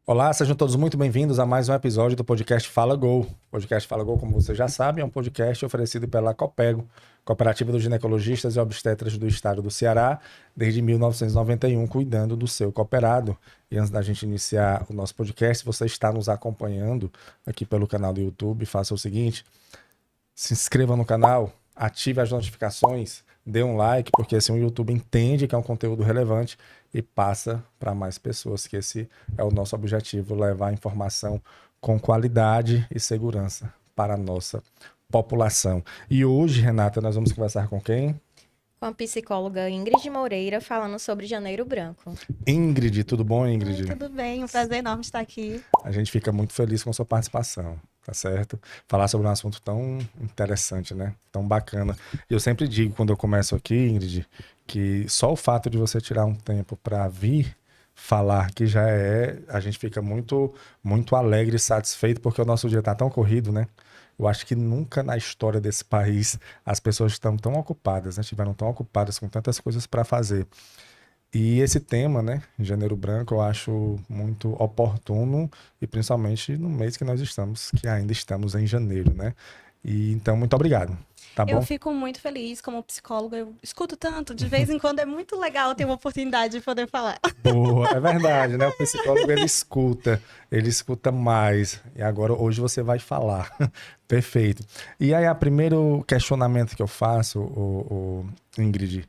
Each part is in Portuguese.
Olá, sejam todos muito bem-vindos a mais um episódio do podcast Fala Gol. O podcast Fala Gol, como vocês já sabem, é um podcast oferecido pela Copego, Cooperativa dos Ginecologistas e Obstetras do Estado do Ceará, desde 1991, cuidando do seu cooperado. E antes da gente iniciar o nosso podcast, se você está nos acompanhando aqui pelo canal do YouTube, faça o seguinte: se inscreva no canal, ative as notificações, dê um like, porque assim o YouTube entende que é um conteúdo relevante e passa para mais pessoas, que esse é o nosso objetivo, levar informação com qualidade e segurança para a nossa população. E hoje, Renata, nós vamos conversar com quem? Com a psicóloga Ingrid Moreira, falando sobre Janeiro Branco. Ingrid, tudo bom, Ingrid? Tudo bem, um prazer enorme estar aqui. A gente fica muito feliz com a sua participação, tá certo? Falar sobre um assunto tão interessante, né? Tão bacana. E eu sempre digo, quando eu começo aqui, Ingrid, que só o fato de você tirar um tempo para vir falar que já é, a gente fica muito, muito alegre e satisfeito, porque o nosso dia tá tão corrido, né? Eu acho que nunca na história desse país as pessoas estão tão ocupadas, né? Estiveram tão ocupadas com tantas coisas para fazer. E esse tema, né, Janeiro Branco, eu acho muito oportuno e principalmente no mês que nós estamos, que ainda estamos em janeiro, né? E então, muito obrigado, tá Eu bom? fico muito feliz como psicóloga, eu escuto tanto, de vez em quando é muito legal ter uma oportunidade de poder falar. Boa, é verdade, né? O psicólogo, ele escuta mais. E agora, hoje você vai falar. Perfeito. E aí, o primeiro questionamento que eu faço, Ingrid,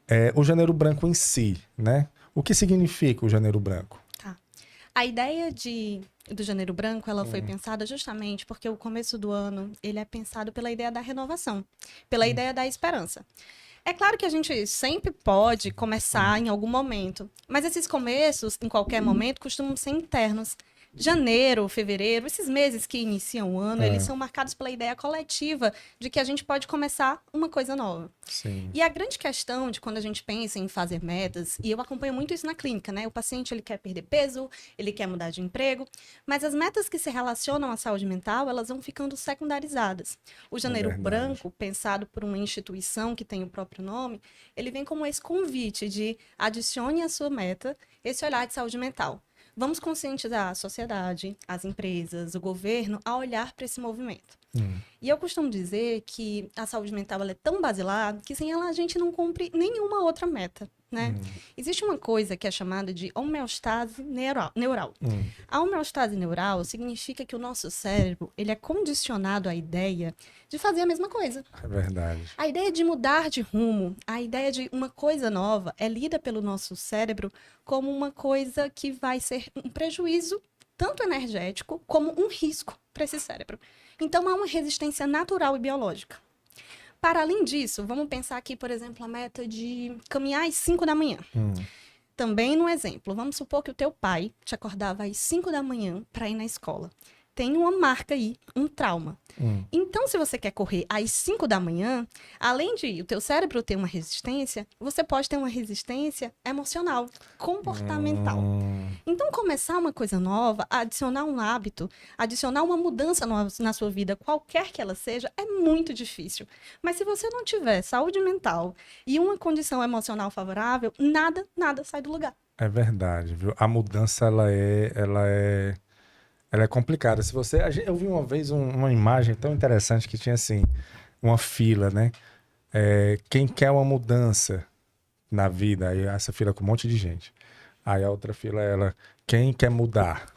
é o Janeiro Branco em si, né? O que significa o Janeiro Branco? Tá. A ideia do Janeiro Branco, ela foi pensada justamente porque o começo do ano, ele é pensado pela ideia da renovação, pela ideia da esperança. É claro que a gente sempre pode começar em algum momento, mas esses começos, em qualquer momento, costumam ser internos. Janeiro, fevereiro, esses meses que iniciam o ano, eles são marcados pela ideia coletiva de que a gente pode começar uma coisa nova. Sim. E a grande questão de quando a gente pensa em fazer metas, e eu acompanho muito isso na clínica, né? O paciente, ele quer perder peso, ele quer mudar de emprego, mas as metas que se relacionam à saúde mental, elas vão ficando secundarizadas. O Janeiro verdade. Branco, pensado por uma instituição que tem o próprio nome, ele vem como esse convite de adicione à sua meta esse olhar de saúde mental. Vamos conscientizar a sociedade, as empresas, o governo a olhar para esse movimento. E eu costumo dizer que a saúde mental ela é tão basilar que sem ela a gente não cumpre nenhuma outra meta, né? Existe uma coisa que é chamada de homeostase neural. A homeostase neural significa que o nosso cérebro ele é condicionado à ideia de fazer a mesma coisa. É verdade. A ideia de mudar de rumo, a ideia de uma coisa nova é lida pelo nosso cérebro como uma coisa que vai ser um prejuízo tanto energético como um risco para esse cérebro. Então, há uma resistência natural e biológica. Para além disso, vamos pensar aqui, por exemplo, a meta de caminhar às 5 da manhã. Também no exemplo, vamos supor que o teu pai te acordava às 5 da manhã para ir na escola. Tem uma marca aí, um trauma. Então, se você quer correr às 5 da manhã, além de o teu cérebro ter uma resistência, você pode ter uma resistência emocional, comportamental. Então, começar uma coisa nova, adicionar um hábito, adicionar uma mudança na sua vida, qualquer que ela seja, é muito difícil. Mas se você não tiver saúde mental e uma condição emocional favorável, nada sai do lugar. É verdade, viu? A mudança, ela é complicada. Se você, eu vi uma vez uma imagem tão interessante que tinha assim, uma fila, né? Quem quer uma mudança na vida, aí essa fila com um monte de gente. Aí a outra fila quem quer mudar?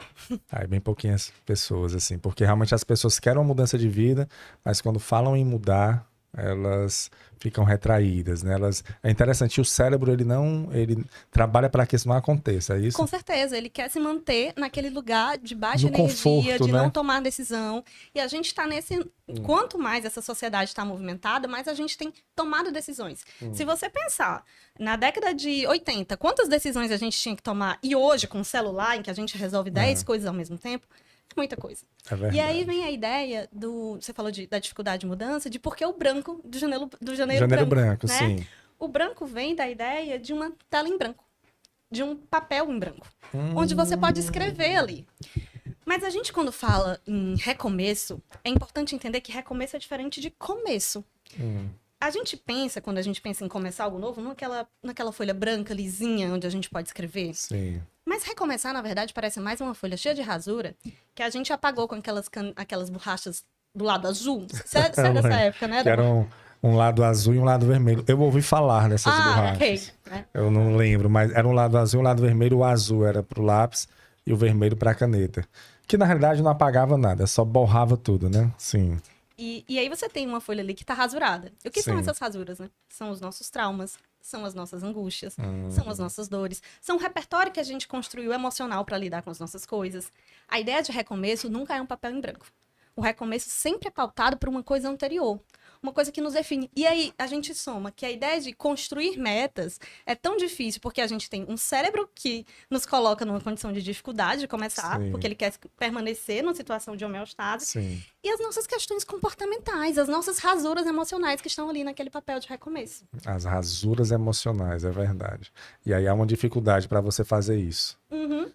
Aí bem pouquinhas pessoas, assim, porque realmente as pessoas querem uma mudança de vida, mas quando falam em mudar, elas ficam retraídas, né? É interessante, o cérebro, ele trabalha para que isso não aconteça, é isso? Com certeza, ele quer se manter naquele lugar de baixa No energia, conforto, de né? não tomar decisão. E a gente está nesse... Quanto mais essa sociedade está movimentada, mais a gente tem tomado decisões. Se você pensar, na década de 80, quantas decisões a gente tinha que tomar? E hoje, com o celular, em que a gente resolve 10 coisas ao mesmo tempo, é muita coisa. É verdade. E aí vem a ideia você falou da dificuldade de mudança, de por que o branco do Janeiro Branco, né? sim. O branco vem da ideia de uma tela em branco, de um papel em branco, onde você pode escrever ali. Mas a gente, quando fala em recomeço, é importante entender que recomeço é diferente de começo. A gente pensa, quando a gente pensa em começar algo novo, naquela folha branca, lisinha, onde a gente pode escrever. Sim. Mas recomeçar, na verdade, parece mais uma folha cheia de rasura que a gente apagou com aquelas borrachas do lado azul. Você é dessa época, né? Que era um lado azul e um lado vermelho. Eu ouvi falar dessas borrachas. Ok. Eu não lembro, mas era um lado azul e um lado vermelho. O azul era pro lápis e o vermelho pra caneta. Que, na realidade, não apagava nada, só borrava tudo, né? Sim. E aí você tem uma folha ali que tá rasurada. E o que são Sim. essas rasuras, né? São os nossos traumas, são as nossas angústias, são as nossas dores, são o repertório que a gente construiu emocional para lidar com as nossas coisas. A ideia de recomeço nunca é um papel em branco. O recomeço sempre é pautado por uma coisa anterior, uma coisa que nos define. E aí a gente soma que a ideia de construir metas é tão difícil porque a gente tem um cérebro que nos coloca numa condição de dificuldade de começar, Sim. porque ele quer permanecer numa situação de homeostase. Sim. E as nossas questões comportamentais, as nossas rasuras emocionais que estão ali naquele papel de recomeço. As rasuras emocionais, é verdade. E aí há uma dificuldade para você fazer isso. Uhum.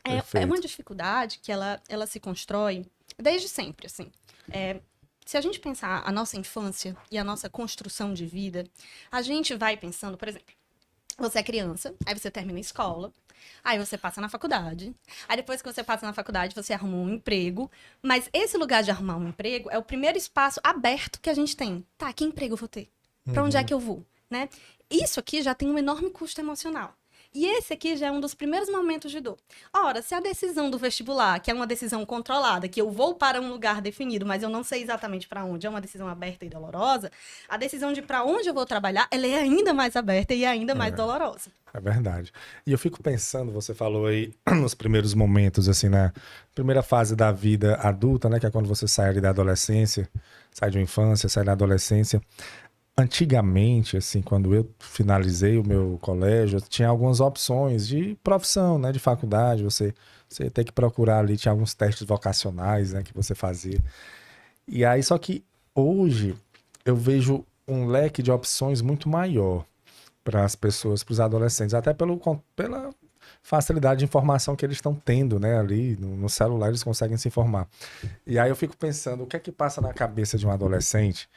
É Perfeito. uma dificuldade que ela se constrói desde sempre, assim. Se a gente pensar a nossa infância e a nossa construção de vida, a gente vai pensando, por exemplo, você é criança, aí você termina a escola, aí você passa na faculdade, aí depois que você passa na faculdade, você arruma um emprego, mas esse lugar de arrumar um emprego é o primeiro espaço aberto que a gente tem. Tá, que emprego eu vou ter? Pra onde é que eu vou? Né? Isso aqui já tem um enorme custo emocional. E esse aqui já é um dos primeiros momentos de dor. Ora, se a decisão do vestibular, que é uma decisão controlada, que eu vou para um lugar definido, mas eu não sei exatamente para onde, é uma decisão aberta e dolorosa, a decisão de para onde eu vou trabalhar, ela é ainda mais aberta e ainda mais dolorosa. É verdade. E eu fico pensando, você falou aí nos primeiros momentos, assim, na primeira fase da vida adulta, né? Que é quando você sai ali da adolescência, sai de uma infância, sai da adolescência. Antigamente, assim, quando eu finalizei o meu colégio, tinha algumas opções de profissão, né? De faculdade, você tem que procurar ali, tinha alguns testes vocacionais, né? Que você fazia. E aí, só que hoje eu vejo um leque de opções muito maior para as pessoas, para os adolescentes, até pela facilidade de informação que eles estão tendo, né? Ali no celular eles conseguem se informar. E aí eu fico pensando, o que é que passa na cabeça de um adolescente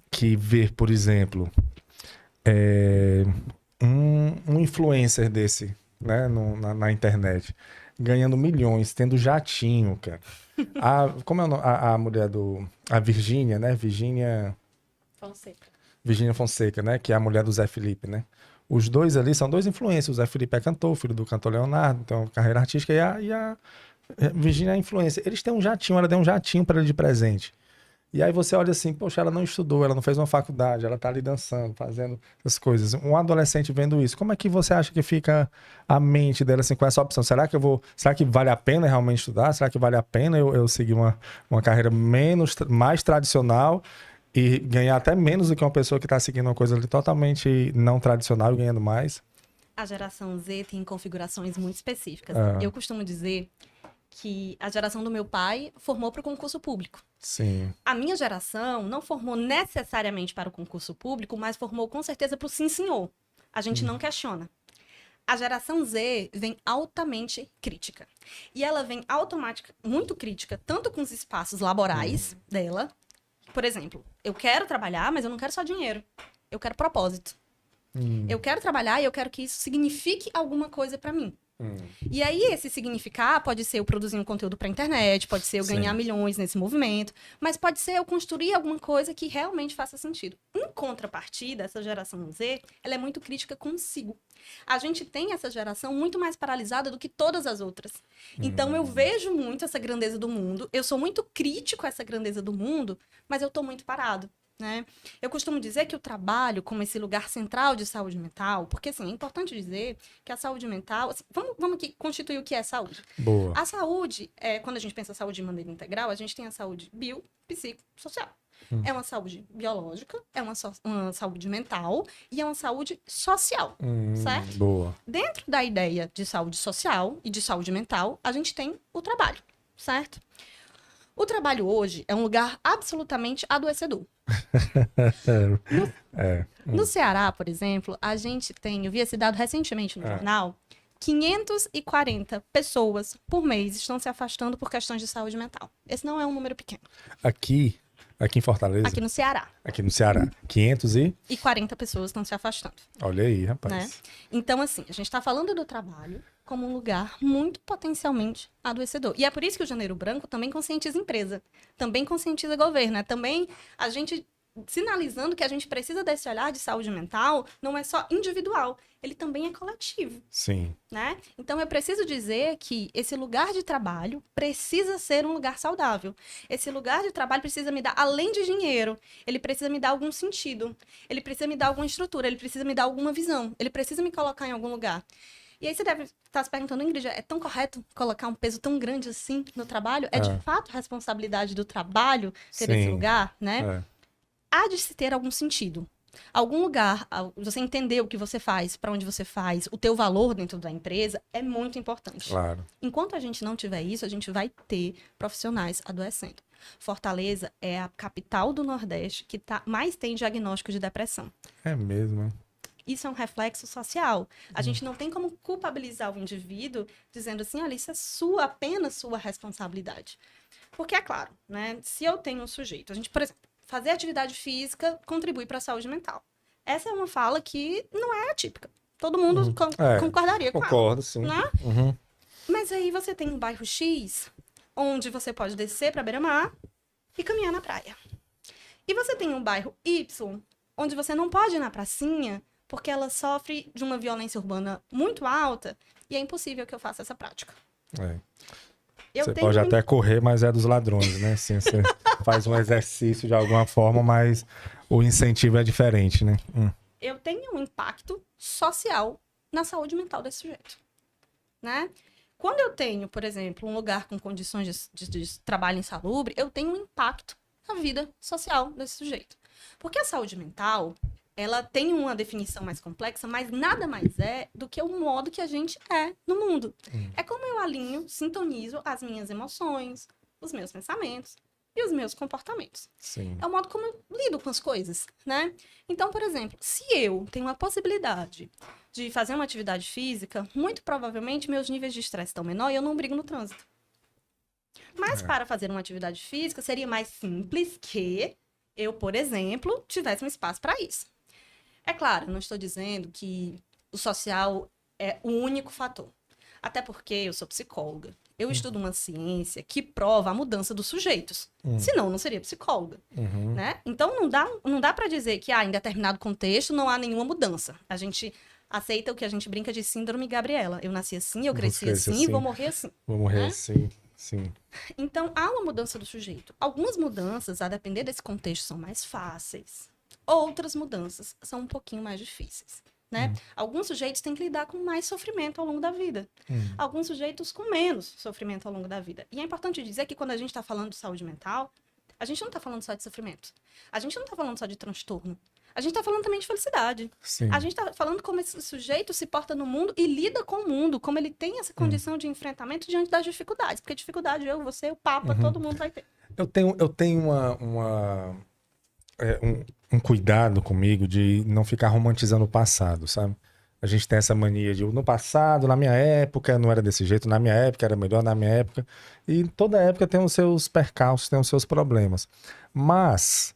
que vê, por exemplo, um influencer desse, né, na internet, ganhando milhões, tendo jatinho, cara. Como é a mulher a Virgínia, né? Virgínia Fonseca, né? Que é a mulher do Zé Felipe, né? Os dois ali são dois influencers. O Zé Felipe é cantor, filho do cantor Leonardo, então carreira artística, e a Virgínia é influencer. Eles têm um jatinho, ela deu um jatinho para ele de presente. E aí você olha assim, poxa, ela não estudou, ela não fez uma faculdade, ela tá ali dançando, fazendo essas coisas. Um adolescente vendo isso, como é que você acha que fica a mente dela assim com essa opção? Será que vale a pena realmente estudar? Será que vale a pena eu seguir uma carreira mais tradicional e ganhar até menos do que uma pessoa que está seguindo uma coisa ali totalmente não tradicional e ganhando mais? A geração Z tem configurações muito específicas. Eu costumo dizer que a geração do meu pai formou para o concurso público. Sim. A minha geração não formou necessariamente para o concurso público, mas formou com certeza para o sim, senhor. A gente não questiona. A geração Z vem altamente crítica. E ela vem muito crítica, tanto com os espaços laborais dela. Por exemplo, eu quero trabalhar, mas eu não quero só dinheiro. Eu quero propósito. Eu quero trabalhar e eu quero que isso signifique alguma coisa para mim. E aí, esse significar pode ser eu produzir um conteúdo para a internet, pode ser eu ganhar milhões nesse movimento, mas pode ser eu construir alguma coisa que realmente faça sentido. Em contrapartida, essa geração Z, ela é muito crítica consigo. A gente tem essa geração muito mais paralisada do que todas as outras. Então, eu vejo muito essa grandeza do mundo, eu sou muito crítico a essa grandeza do mundo, mas eu tô muito parado. Né? Eu costumo dizer que o trabalho como esse lugar central de saúde mental, porque assim, é importante dizer que a saúde mental, assim, vamos aqui constituir o que é saúde. Boa. A saúde, quando a gente pensa saúde de maneira integral, a gente tem a saúde bio, psico, social. É uma saúde biológica, é uma saúde mental e é uma saúde social, certo? Boa. Dentro da ideia de saúde social e de saúde mental, a gente tem o trabalho, certo? O trabalho hoje é um lugar absolutamente adoecedor. No Ceará, por exemplo, a gente tem, eu vi esse dado recentemente no jornal, 540 pessoas por mês estão se afastando por questões de saúde mental. Esse não é um número pequeno. Aqui, Aqui em Fortaleza? Aqui no Ceará. Aqui no Ceará. 500 e... E 40 pessoas estão se afastando. Olha aí, rapaz. Né? Então, assim, a gente está falando do trabalho como um lugar muito potencialmente adoecedor. E é por isso que o Janeiro Branco também conscientiza a empresa, também conscientiza o governo, né? Também a gente sinalizando que a gente precisa desse olhar de saúde mental, não é só individual, ele também é coletivo. Sim. Né? Então, eu preciso dizer que esse lugar de trabalho precisa ser um lugar saudável. Esse lugar de trabalho precisa me dar, além de dinheiro, ele precisa me dar algum sentido, ele precisa me dar alguma estrutura, ele precisa me dar alguma visão, ele precisa me colocar em algum lugar. E aí você deve estar se perguntando, Ingrid, é tão correto colocar um peso tão grande assim no trabalho? É de fato responsabilidade do trabalho ter esse lugar, né? Há de se ter algum sentido. Algum lugar, você entender o que você faz, para onde você faz, o teu valor dentro da empresa é muito importante. Claro. Enquanto a gente não tiver isso, a gente vai ter profissionais adoecendo. Fortaleza é a capital do Nordeste que mais tem diagnóstico de depressão. É mesmo. Isso é um reflexo social. A gente não tem como culpabilizar o indivíduo dizendo assim, olha, isso é apenas sua responsabilidade. Porque é claro, né? Se eu tenho um sujeito, a gente, por exemplo, fazer atividade física contribui para a saúde mental. Essa é uma fala que não é atípica. Todo mundo concordaria com ela. Concordo, sim. Né? Uhum. Mas aí você tem um bairro X, onde você pode descer para a beira-mar e caminhar na praia. E você tem um bairro Y, onde você não pode ir na pracinha, porque ela sofre de uma violência urbana muito alta e é impossível que eu faça essa prática. Você pode até correr, mas é dos ladrões, né? Assim, você faz um exercício de alguma forma, mas o incentivo é diferente, né? Eu tenho um impacto social na saúde mental desse sujeito, né? Quando eu tenho, por exemplo, um lugar com condições de trabalho insalubre, eu tenho um impacto na vida social desse sujeito. Porque a saúde mental, ela tem uma definição mais complexa, mas nada mais é do que o modo que a gente é no mundo. É como eu alinho, sintonizo as minhas emoções, os meus pensamentos e os meus comportamentos. Sim. É o modo como eu lido com as coisas, né? Então, por exemplo, se eu tenho a possibilidade de fazer uma atividade física, muito provavelmente meus níveis de estresse estão menores e eu não brigo no trânsito. Mas para fazer uma atividade física, seria mais simples que eu, por exemplo, tivesse um espaço para isso. É claro, eu não estou dizendo que o social é o único fator. Até porque eu sou psicóloga. Eu estudo uma ciência que prova a mudança dos sujeitos. Senão, não seria psicóloga. Né? Então, não dá para dizer que em determinado contexto não há nenhuma mudança. A gente aceita o que a gente brinca de síndrome Gabriela. Eu nasci assim, eu cresci assim e vou morrer assim. Vou morrer assim, sim. Então, há uma mudança do sujeito. Algumas mudanças, a depender desse contexto, são mais fáceis. Outras mudanças são um pouquinho mais difíceis, né? Alguns sujeitos têm que lidar com mais sofrimento ao longo da vida. Alguns sujeitos com menos sofrimento ao longo da vida. E é importante dizer que quando a gente está falando de saúde mental, a gente não está falando só de sofrimento. A gente não está falando só de transtorno. A gente está falando também de felicidade. Sim. A gente está falando como esse sujeito se porta no mundo e lida com o mundo, como ele tem essa condição de enfrentamento diante das dificuldades. Porque dificuldade, eu, você, o Papa, todo mundo vai ter. Eu tenho um cuidado comigo de não ficar romantizando o passado, sabe? A gente tem essa mania de, no passado, na minha época, não era desse jeito, na minha época era melhor, na minha época. E toda época tem os seus percalços, tem os seus problemas. Mas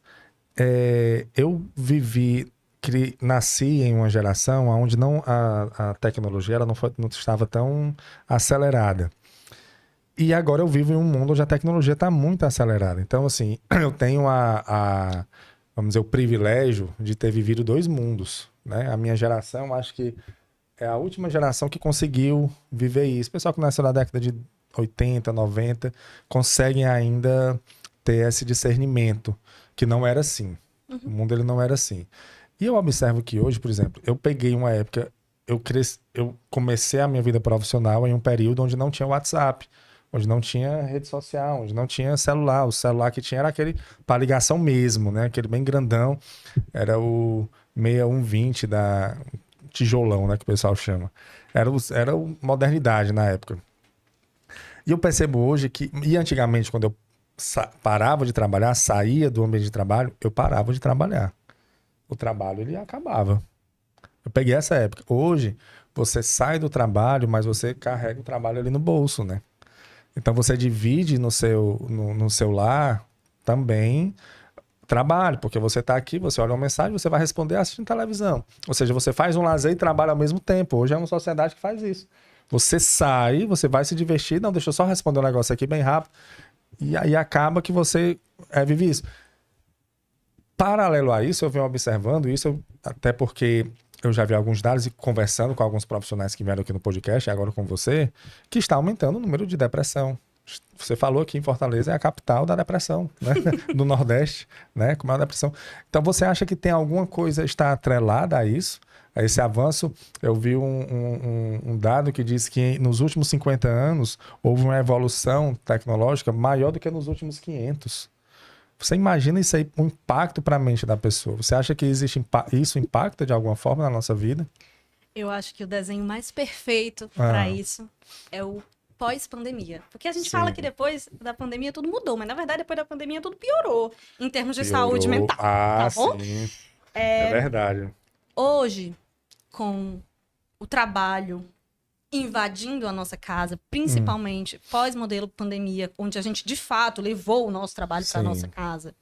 eu nasci em uma geração onde a tecnologia ela não estava tão acelerada. E agora eu vivo em um mundo onde a tecnologia está muito acelerada. Então, assim, eu tenho vamos dizer, o privilégio de ter vivido dois mundos, né? A minha geração, acho que é a última geração que conseguiu viver isso. O pessoal que nasceu na década de 80, 90, conseguem ainda ter esse discernimento, que não era assim. O mundo ele não era assim. E eu observo que hoje, por exemplo, eu peguei uma época, eu comecei a minha vida profissional em um período onde não tinha WhatsApp, onde não tinha rede social, onde não tinha celular. O celular que tinha era aquele para ligação mesmo, né? Aquele bem grandão. Era o 6120 da tijolão, né? Que o pessoal chama. Era modernidade na época. E eu percebo hoje que... E antigamente, quando eu parava de trabalhar, saía do ambiente de trabalho, eu parava de trabalhar. O trabalho, ele acabava. Eu peguei essa época. Hoje, você sai do trabalho, mas você carrega o trabalho ali no bolso, né? Então, você divide no seu lar também trabalho, porque você está aqui, você olha uma mensagem, você vai responder assistindo televisão. Ou seja, você faz um lazer e trabalha ao mesmo tempo. Hoje é uma sociedade que faz isso. Você sai, você vai se divertir, não, deixa eu só responder um negócio aqui bem rápido, e aí acaba que você vive isso. Paralelo a isso, eu venho observando isso, até porque eu já vi alguns dados e conversando com alguns profissionais que vieram aqui no podcast, e agora com você, que está aumentando o número de depressão. Você falou que em Fortaleza é a capital da depressão, né? Do Nordeste, né? Com maior depressão. Então, você acha que tem alguma coisa está atrelada a isso? A esse avanço? Eu vi um dado que diz que nos últimos 50 anos houve uma evolução tecnológica maior do que nos últimos 500. Você imagina isso aí, um impacto para a mente da pessoa? Você acha que isso impacta de alguma forma na nossa vida? Eu acho que o desenho mais perfeito para isso é o pós-pandemia. Porque a gente fala que depois da pandemia tudo mudou, mas na verdade depois da pandemia tudo piorou em termos de saúde mental. Ah, tá bom? Sim. É verdade. Hoje, com o trabalho invadindo a nossa casa, principalmente pós-modelo pandemia, onde a gente de fato levou o nosso trabalho para a nossa casa,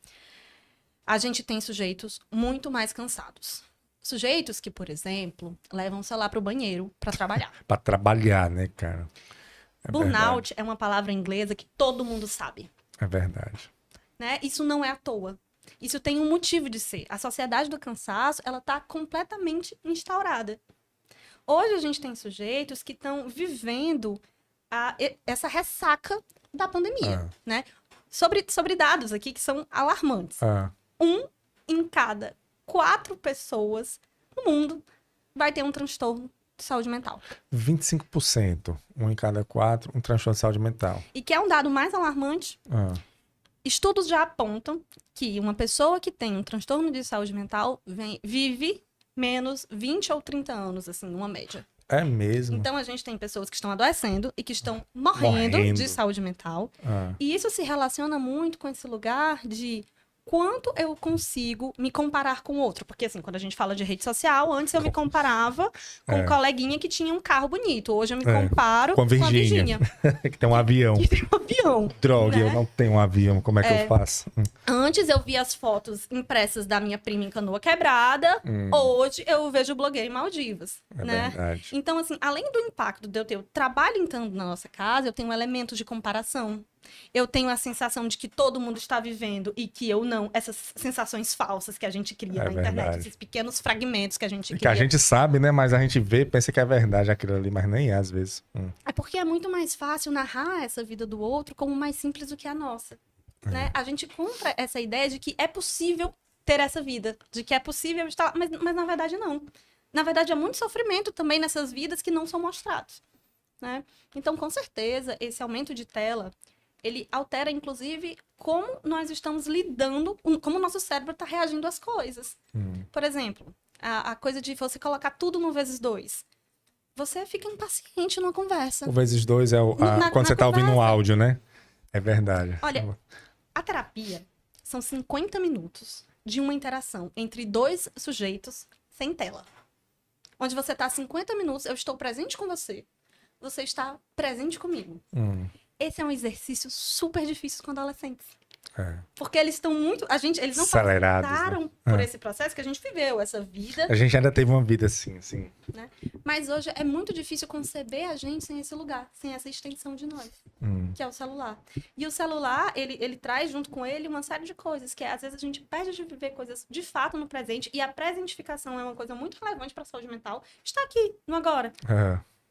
a gente tem sujeitos muito mais cansados. Sujeitos que, por exemplo, levam o celular para o banheiro para trabalhar. Para trabalhar, né, cara? Burnout é uma palavra inglesa que todo mundo sabe. É verdade. Né? Isso não é à toa. Isso tem um motivo de ser. A sociedade do cansaço, ela está completamente instaurada. Hoje a gente tem sujeitos que estão vivendo essa ressaca da pandemia, né? Sobre dados aqui que são alarmantes. 1 em cada 4 pessoas no mundo vai ter um transtorno de saúde mental. 25%, 1 em cada 4, um transtorno de saúde mental. E que é um dado mais alarmante, estudos já apontam que uma pessoa que tem um transtorno de saúde mental vive menos 20 ou 30 anos, assim, numa média. É mesmo? Então, a gente tem pessoas que estão adoecendo e que estão morrendo. De saúde mental. E isso se relaciona muito com esse lugar de quanto eu consigo me comparar com o outro. Porque, assim, quando a gente fala de rede social, antes eu me comparava com um coleguinha que tinha um carro bonito. Hoje eu me comparo com a Virgínia. Que tem um avião. Que tem um avião. Droga, né? eu não tenho um avião. Como é que eu faço? Antes eu via as fotos impressas da minha prima em Canoa Quebrada. Hoje eu vejo o blogueiro em Maldivas. Né? Verdade. Então, assim, além do impacto de eu ter o trabalho entrando na nossa casa, eu tenho um elemento de comparação. Eu tenho a sensação de que todo mundo está vivendo e que eu não. Essas sensações falsas que a gente cria na internet. Esses pequenos fragmentos que a gente cria. Que a gente sabe, né? Mas a gente vê, pensa que é verdade aquilo ali, mas nem é às vezes. É porque é muito mais fácil narrar essa vida do outro como mais simples do que a nossa. Né? A gente compra essa ideia de que é possível ter essa vida. De que é possível estar... Mas na verdade não. Na verdade, há muito sofrimento também nessas vidas que não são mostrados. Né? Então, com certeza, esse aumento de tela... ele altera, inclusive, como nós estamos lidando, como o nosso cérebro está reagindo às coisas. Por exemplo, a coisa de você colocar tudo no vezes 2. Você fica impaciente numa conversa. O vezes 2 é quando você está ouvindo um áudio, né? É verdade. Olha, a terapia são 50 minutos de uma interação entre 2 sujeitos sem tela. Onde você está 50 minutos, eu estou presente com você, você está presente comigo. Esse é um exercício super difícil com adolescentes. Porque eles estão muito... eles não passaram por esse processo que a gente viveu, essa vida. A gente ainda teve uma vida assim. Né? Mas hoje é muito difícil conceber a gente sem esse lugar, sem essa extensão de nós, que é o celular. E o celular, ele traz junto com ele uma série de coisas, que às vezes a gente perde de viver coisas de fato no presente, e a presentificação é uma coisa muito relevante para a saúde mental. Está aqui, no agora,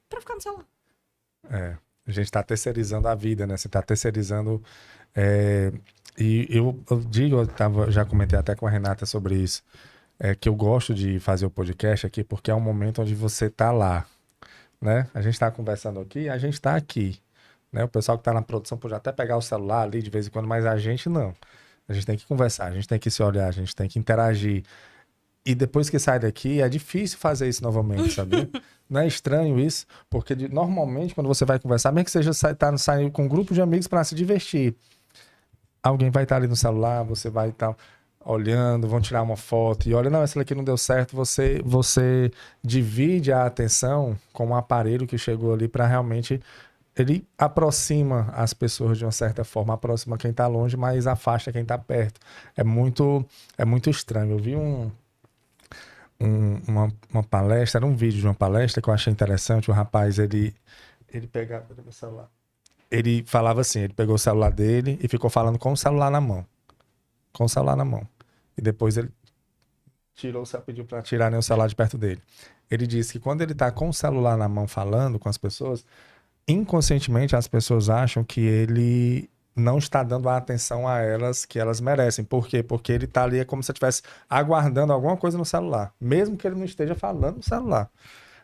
para ficar no celular. A gente está terceirizando a vida, né? Você está terceirizando... E eu digo, já comentei até com a Renata sobre isso, que eu gosto de fazer o podcast aqui porque é um momento onde você está lá, né? A gente está conversando aqui, a gente está aqui, né? O pessoal que está na produção pode até pegar o celular ali de vez em quando, mas a gente não. A gente tem que conversar, a gente tem que se olhar, a gente tem que interagir. E depois que sai daqui, é difícil fazer isso novamente, sabe? Não é estranho isso? Porque normalmente, quando você vai conversar, mesmo que seja saindo com um grupo de amigos para se divertir, alguém vai estar ali no celular, você vai estar olhando, vão tirar uma foto e olha, não, essa aqui não deu certo. Você divide a atenção com um aparelho que chegou ali para realmente ele aproxima as pessoas de uma certa forma, aproxima quem está longe, mas afasta quem está perto. É muito estranho. Eu vi uma palestra, era um vídeo de uma palestra que eu achei interessante. O rapaz, ele pegava o celular. Ele falava assim, ele pegou o celular dele e ficou falando com o celular na mão. Com o celular na mão. E depois ele pediu para tirarem o celular de perto dele. Ele disse que quando ele está com o celular na mão falando com as pessoas, inconscientemente as pessoas acham que ele não está dando a atenção a elas que elas merecem. Por quê? Porque ele está ali, é como se estivesse aguardando alguma coisa no celular. Mesmo que ele não esteja falando no celular.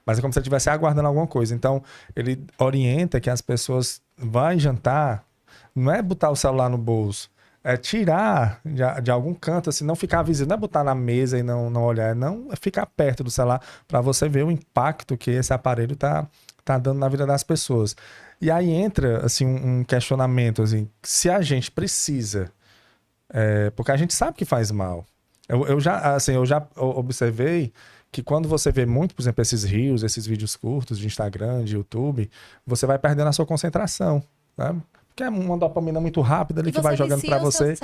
Mas é como se ele estivesse aguardando alguma coisa. Então, ele orienta que as pessoas vão jantar, não é botar o celular no bolso, é tirar de algum canto, assim, não ficar visível, não é botar na mesa e não olhar, não, é ficar perto do celular para você ver o impacto que esse aparelho está dando na vida das pessoas. E aí entra, assim, um questionamento, assim, se a gente precisa, porque a gente sabe que faz mal. Eu já observei que quando você vê muito, por exemplo, esses reels, esses vídeos curtos de Instagram, de YouTube, você vai perdendo a sua concentração, né? Porque é uma dopamina muito rápida ali que vai jogando para você.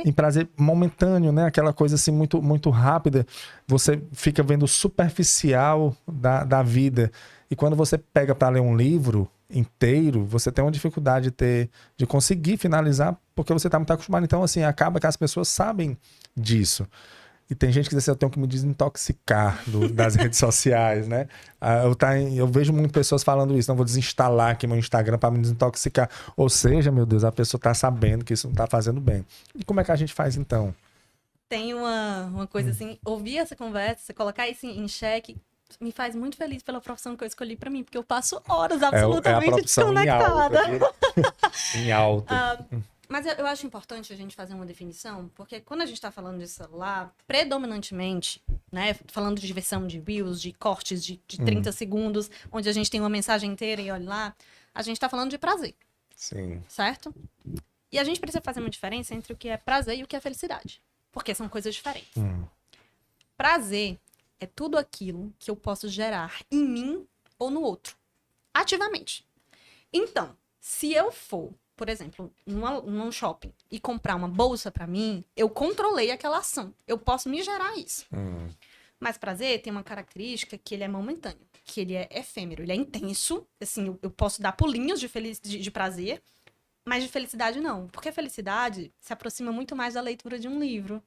Em prazer momentâneo, né? Aquela coisa assim muito, muito rápida. Você fica vendo o superficial da vida. E quando você pega para ler um livro inteiro, você tem uma dificuldade de conseguir finalizar, porque você está muito acostumado. Então, assim, acaba que as pessoas sabem disso. E tem gente que diz assim, eu tenho que me desintoxicar das redes sociais, né? Eu vejo muitas pessoas falando isso, não vou desinstalar aqui meu Instagram para me desintoxicar. Ou seja, meu Deus, a pessoa está sabendo que isso não está fazendo bem. E como é que a gente faz então? Tem uma coisa assim, ouvir essa conversa, você colocar isso em xeque, me faz muito feliz pela profissão que eu escolhi para mim, porque eu passo horas absolutamente desconectada. Em alta. Mas eu acho importante a gente fazer uma definição, porque quando a gente está falando de celular, predominantemente, né, falando de diversão de reels, de cortes de 30 segundos, onde a gente tem uma mensagem inteira e olha lá, a gente está falando de prazer. Sim. Certo? E a gente precisa fazer uma diferença entre o que é prazer e o que é felicidade, porque são coisas diferentes. Prazer é tudo aquilo que eu posso gerar em mim ou no outro, ativamente. Então, se eu for, por exemplo, num shopping e comprar uma bolsa pra mim, eu controlei aquela ação. Eu posso me gerar isso. Mas prazer tem uma característica que ele é momentâneo, que ele é efêmero, ele é intenso. Assim, eu posso dar pulinhos de prazer, mas de felicidade não. Porque a felicidade se aproxima muito mais da leitura de um livro.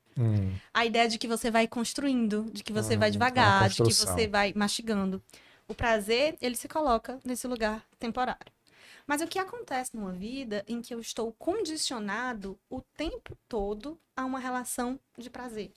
A ideia de que você vai construindo, de que você vai devagar, de que você vai mastigando. O prazer, ele se coloca nesse lugar temporário. Mas o que acontece numa vida em que eu estou condicionado o tempo todo a uma relação de prazer?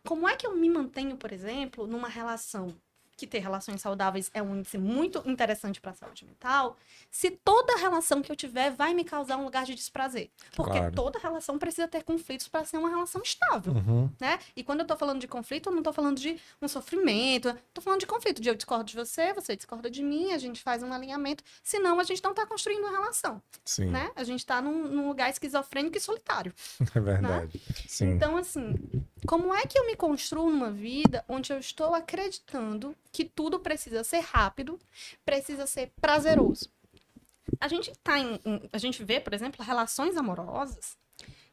Como é que eu me mantenho, por exemplo, numa relação que ter relações saudáveis é um índice muito interessante para a saúde mental, se toda relação que eu tiver vai me causar um lugar de desprazer? Porque toda relação precisa ter conflitos para ser uma relação estável, né? E quando eu tô falando de conflito, eu não tô falando de um sofrimento, eu tô falando de conflito, de eu discordo de você, você discorda de mim, a gente faz um alinhamento, senão a gente não tá construindo uma relação, Sim. né? A gente tá num lugar esquizofrênico e solitário. É verdade. Né? Sim. Então, assim, como é que eu me construo numa vida onde eu estou acreditando que tudo precisa ser rápido, precisa ser prazeroso? A gente vê, por exemplo, relações amorosas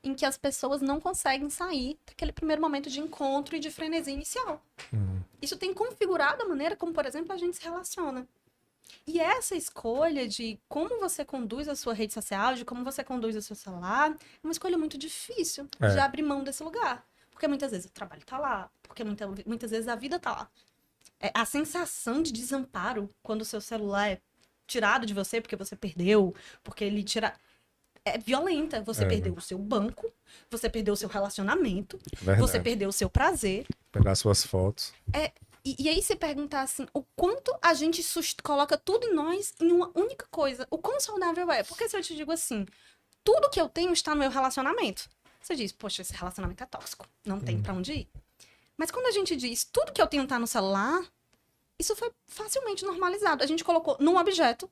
em que as pessoas não conseguem sair daquele primeiro momento de encontro e de frenesia inicial. Isso tem configurado a maneira como, por exemplo, a gente se relaciona. E essa escolha de como você conduz a sua rede social, de como você conduz o seu celular, é uma escolha muito difícil de abrir mão desse lugar. Porque muitas vezes o trabalho tá lá, porque muitas vezes a vida tá lá. A sensação de desamparo quando o seu celular é tirado de você porque você perdeu, porque ele tira... É violenta. Você perdeu o seu banco, você perdeu o seu relacionamento, você perdeu o seu prazer. Pegar suas fotos. E aí se perguntar assim, o quanto a gente coloca tudo em nós em uma única coisa. O quão saudável é? Porque se eu te digo assim, tudo que eu tenho está no meu relacionamento. Você diz, poxa, esse relacionamento é tóxico. Não tem pra onde ir. Mas quando a gente diz, tudo que eu tenho tá no celular, isso foi facilmente normalizado. A gente colocou num objeto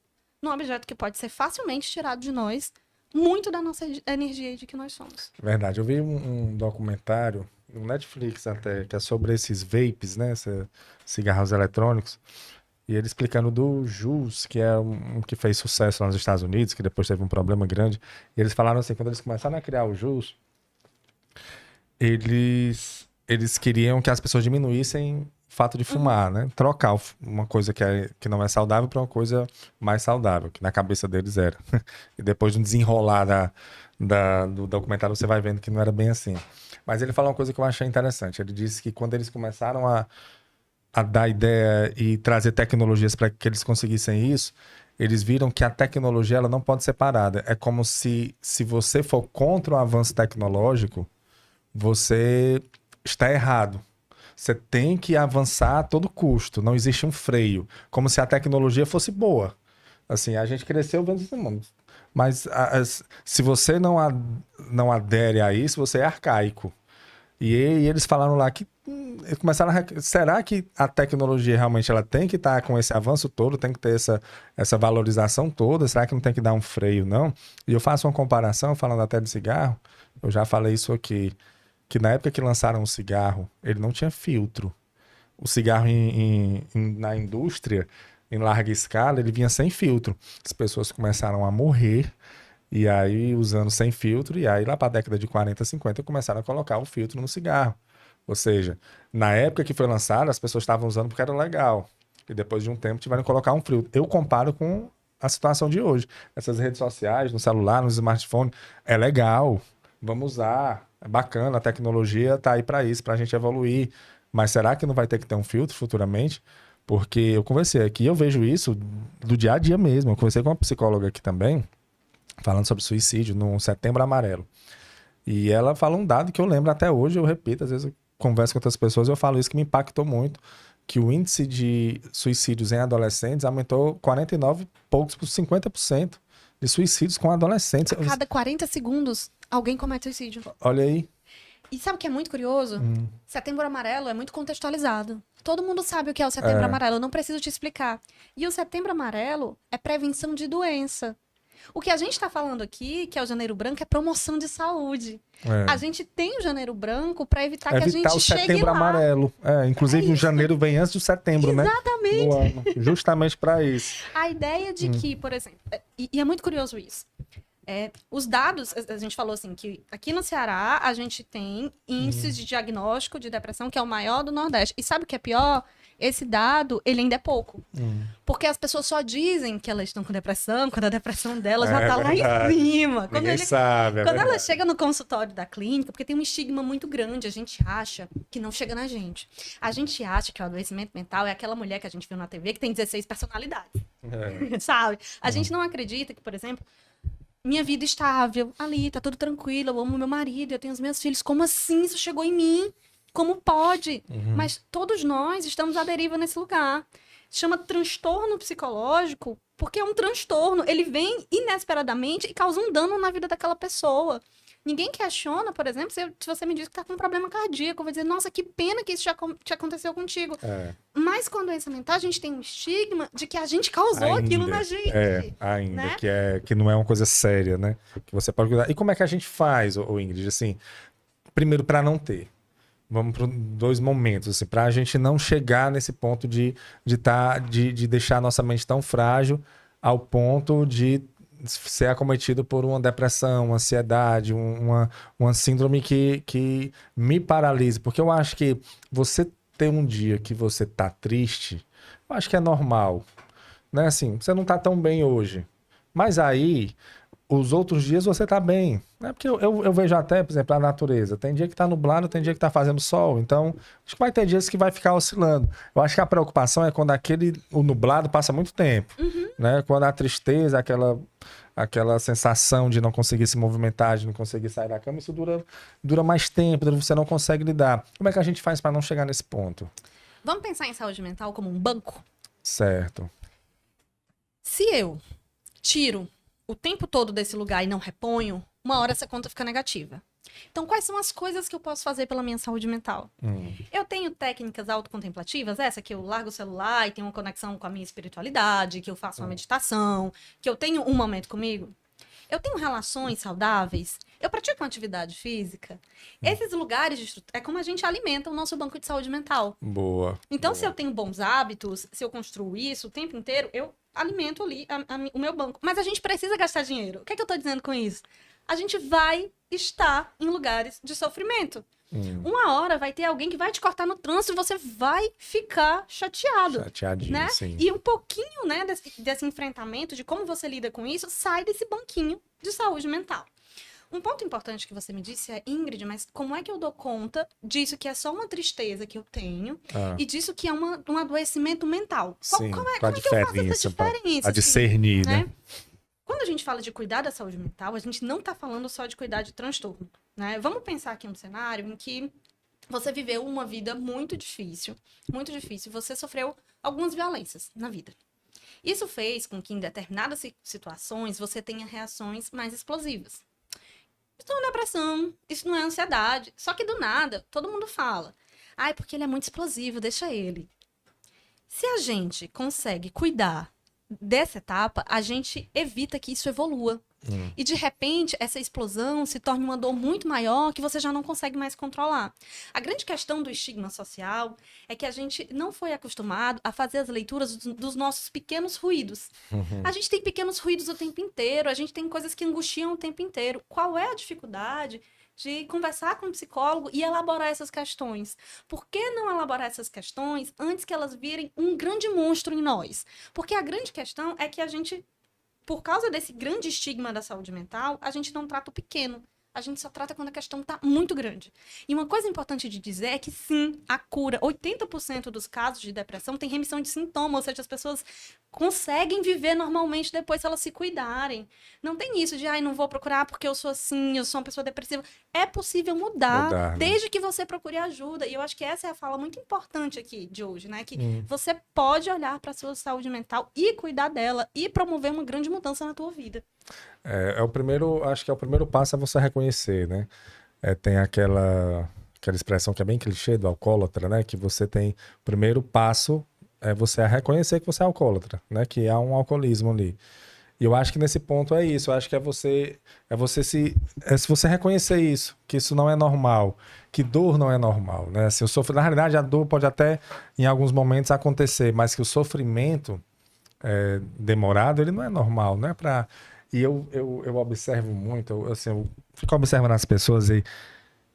que pode ser facilmente tirado de nós, muito da nossa energia de que nós somos. Verdade. Eu vi um documentário no Netflix até, que é sobre esses vapes, né? Esses cigarros eletrônicos. E ele explicando do JUS, que é um que fez sucesso lá nos Estados Unidos, que depois teve um problema grande. E eles falaram assim, quando eles começaram a criar o JUS, eles queriam que as pessoas diminuíssem o fato de fumar, né? Trocar uma coisa que não é saudável para uma coisa mais saudável, que na cabeça deles era. E depois de um desenrolar do documentário, você vai vendo que não era bem assim. Mas ele falou uma coisa que eu achei interessante. Ele disse que quando eles começaram a dar ideia e trazer tecnologias para que eles conseguissem isso, eles viram que a tecnologia ela não pode ser parada. É como se você for contra o avanço tecnológico, você está errado. Você tem que avançar a todo custo. Não existe um freio. Como se a tecnologia fosse boa. Assim, a gente cresceu vendo esse mundo. Mas se você não adere a isso, você é arcaico. E eles falaram lá que começaram será que a tecnologia realmente ela tem que estar com esse avanço todo, tem que ter essa valorização toda? Será que não tem que dar um freio, não? E eu faço uma comparação, falando até de cigarro, eu já falei isso aqui, que na época que lançaram o cigarro, ele não tinha filtro. O cigarro na indústria, em larga escala, ele vinha sem filtro. As pessoas começaram a morrer, e aí usando sem filtro, e aí lá para a década de 40, 50, começaram a colocar o filtro no cigarro. Ou seja, na época que foi lançado, as pessoas estavam usando porque era legal. E depois de um tempo tiveram que colocar um filtro. Eu comparo com a situação de hoje. Essas redes sociais, no celular, no smartphone, é legal, vamos usar, é bacana, a tecnologia está aí para isso, para a gente evoluir. Mas será que não vai ter que ter um filtro futuramente? Porque eu conversei aqui, eu vejo isso do dia a dia mesmo. Eu conversei com uma psicóloga aqui também, falando sobre suicídio no Setembro Amarelo. E ela fala um dado que eu lembro até hoje, eu repito, às vezes eu converso com outras pessoas e eu falo isso que me impactou muito, que o índice de suicídios em adolescentes aumentou 49 poucos por 50% de suicídios com adolescentes. A cada 40 segundos, alguém comete suicídio. Olha aí. E sabe o que é muito curioso? Setembro Amarelo é muito contextualizado. Todo mundo sabe o que é o Setembro Amarelo, eu não preciso te explicar. E o Setembro Amarelo é prevenção de doença. O que a gente está falando aqui, que é o Janeiro Branco, é promoção de saúde. A gente tem o Janeiro Branco para evitar que a gente o chegue Setembro lá. Amarelo. Inclusive, o janeiro vem antes do setembro, Exatamente. né? No ano, justamente para isso. A ideia de que, por exemplo, e é muito curioso isso. Os dados, a gente falou assim, que aqui no Ceará a gente tem índices de diagnóstico de depressão que é o maior do Nordeste. E sabe o que é pior? Esse dado, ele ainda é pouco. Porque as pessoas só dizem que elas estão com depressão, quando a depressão delas já tá lá em cima. Ninguém sabe, quando ela chega no consultório da clínica, porque tem um estigma muito grande, a gente acha que não chega na gente. A gente acha que o adoecimento mental é aquela mulher que a gente viu na TV que tem 16 personalidades. Sabe? A gente não acredita que, por exemplo, minha vida estável, ali, tá tudo tranquilo, eu amo meu marido, eu tenho os meus filhos. Como assim isso chegou em mim? Como pode? Mas todos nós estamos à deriva nesse lugar. Chama transtorno psicológico porque é um transtorno. Ele vem inesperadamente e causa um dano na vida daquela pessoa. Ninguém questiona, por exemplo, se você me diz que tá com um problema cardíaco. Eu vou dizer, nossa, que pena que isso já te aconteceu contigo. Mas com a doença mental, a gente tem um estigma de que a gente causou aquilo na gente. Ainda, né? que não é uma coisa séria, né? Que você pode cuidar. E como é que a gente faz, Ingrid? Assim, primeiro, para não ter. Vamos para 2 momentos, assim, para a gente não chegar nesse ponto de deixar a nossa mente tão frágil ao ponto de ser acometido por uma depressão, uma ansiedade, uma síndrome que me paralise. Porque eu acho que você ter um dia que você tá triste, eu acho que é normal. Né? Assim, você não tá tão bem hoje. Mas aí, os outros dias você tá bem. Né? Porque eu vejo até, por exemplo, a natureza. Tem dia que tá nublado, tem dia que tá fazendo sol. Então, acho que vai ter dias que vai ficar oscilando. Eu acho que a preocupação é quando o nublado passa muito tempo. Né? Quando a tristeza, aquela sensação de não conseguir se movimentar, de não conseguir sair da cama, isso dura mais tempo, você não consegue lidar. Como é que a gente faz para não chegar nesse ponto? Vamos pensar em saúde mental como um banco? Certo. Se eu tiro o tempo todo desse lugar e não reponho, uma hora essa conta fica negativa. Então, quais são as coisas que eu posso fazer pela minha saúde mental? Eu tenho técnicas autocontemplativas, essa que eu largo o celular e tenho uma conexão com a minha espiritualidade, que eu faço uma meditação, que eu tenho um momento comigo. eu tenho relações saudáveis, eu pratico uma atividade física. Esses lugares é como a gente alimenta o nosso banco de saúde mental. Boa. Então, boa. se eu tenho bons hábitos, se eu construo isso o tempo inteiro, eu alimento ali o meu banco. Mas a gente precisa gastar dinheiro. O que é que eu tô dizendo com isso? A gente vai estar em lugares de sofrimento. Uma hora vai ter alguém que vai te cortar no trânsito e você vai ficar chateado. Chateadinho, Né? sim. E um pouquinho, né, desse enfrentamento, de como você lida com isso, sai desse banquinho de saúde mental. Um ponto importante que você me disse é, Ingrid, mas como é que eu dou conta disso que é só uma tristeza que eu tenho e disso que é um adoecimento mental? Sim, Como é qual a que eu faço essa diferença diferença? a discernir, né? Quando a gente fala de cuidar da saúde mental, a gente não está falando só de cuidar de transtorno, né? Vamos pensar aqui um cenário em que você viveu uma vida muito difícil, você sofreu algumas violências na vida. Isso fez com que em determinadas situações você tenha reações mais explosivas. Isso não é depressão, isso não é ansiedade, só que do nada, todo mundo fala, é porque ele é muito explosivo, deixa ele. Se a gente consegue cuidar dessa etapa, a gente evita que isso evolua. E, de repente, essa explosão se torna uma dor muito maior que você já não consegue mais controlar. A grande questão do estigma social é que a gente não foi acostumado a fazer as leituras dos nossos pequenos ruídos. A gente tem pequenos ruídos o tempo inteiro, a gente tem coisas que angustiam o tempo inteiro. Qual é a dificuldade de conversar com um psicólogo e elaborar essas questões? Por que não elaborar essas questões antes que elas virem um grande monstro em nós? Porque a grande questão é que a gente, por causa desse grande estigma da saúde mental, a gente não trata o pequeno. A gente só trata quando a questão está muito grande. E uma coisa importante de dizer é que, sim, a cura, 80% dos casos de depressão tem remissão de sintoma, ou seja, as pessoas conseguem viver normalmente depois se elas se cuidarem. Não tem isso de, não vou procurar porque eu sou assim, eu sou uma pessoa depressiva. É possível mudar, né? desde que você procure ajuda. E eu acho que essa é a fala muito importante aqui de hoje, né? Que você pode olhar para a sua saúde mental e cuidar dela e promover uma grande mudança na tua vida. É o primeiro, acho que é o primeiro passo é você reconhecer, né? Tem aquela expressão que é bem clichê do alcoólatra, né? Que você tem, o primeiro passo é você reconhecer que você é alcoólatra, né? Que há um alcoolismo ali. E eu acho que nesse ponto é isso, eu acho que se você reconhecer isso, que isso não é normal, que dor não é normal, né? Se eu sofro, na realidade a dor pode até em alguns momentos acontecer, mas que o sofrimento demorado, ele não é normal, não é para. E eu observo muito, eu fico observando as pessoas e,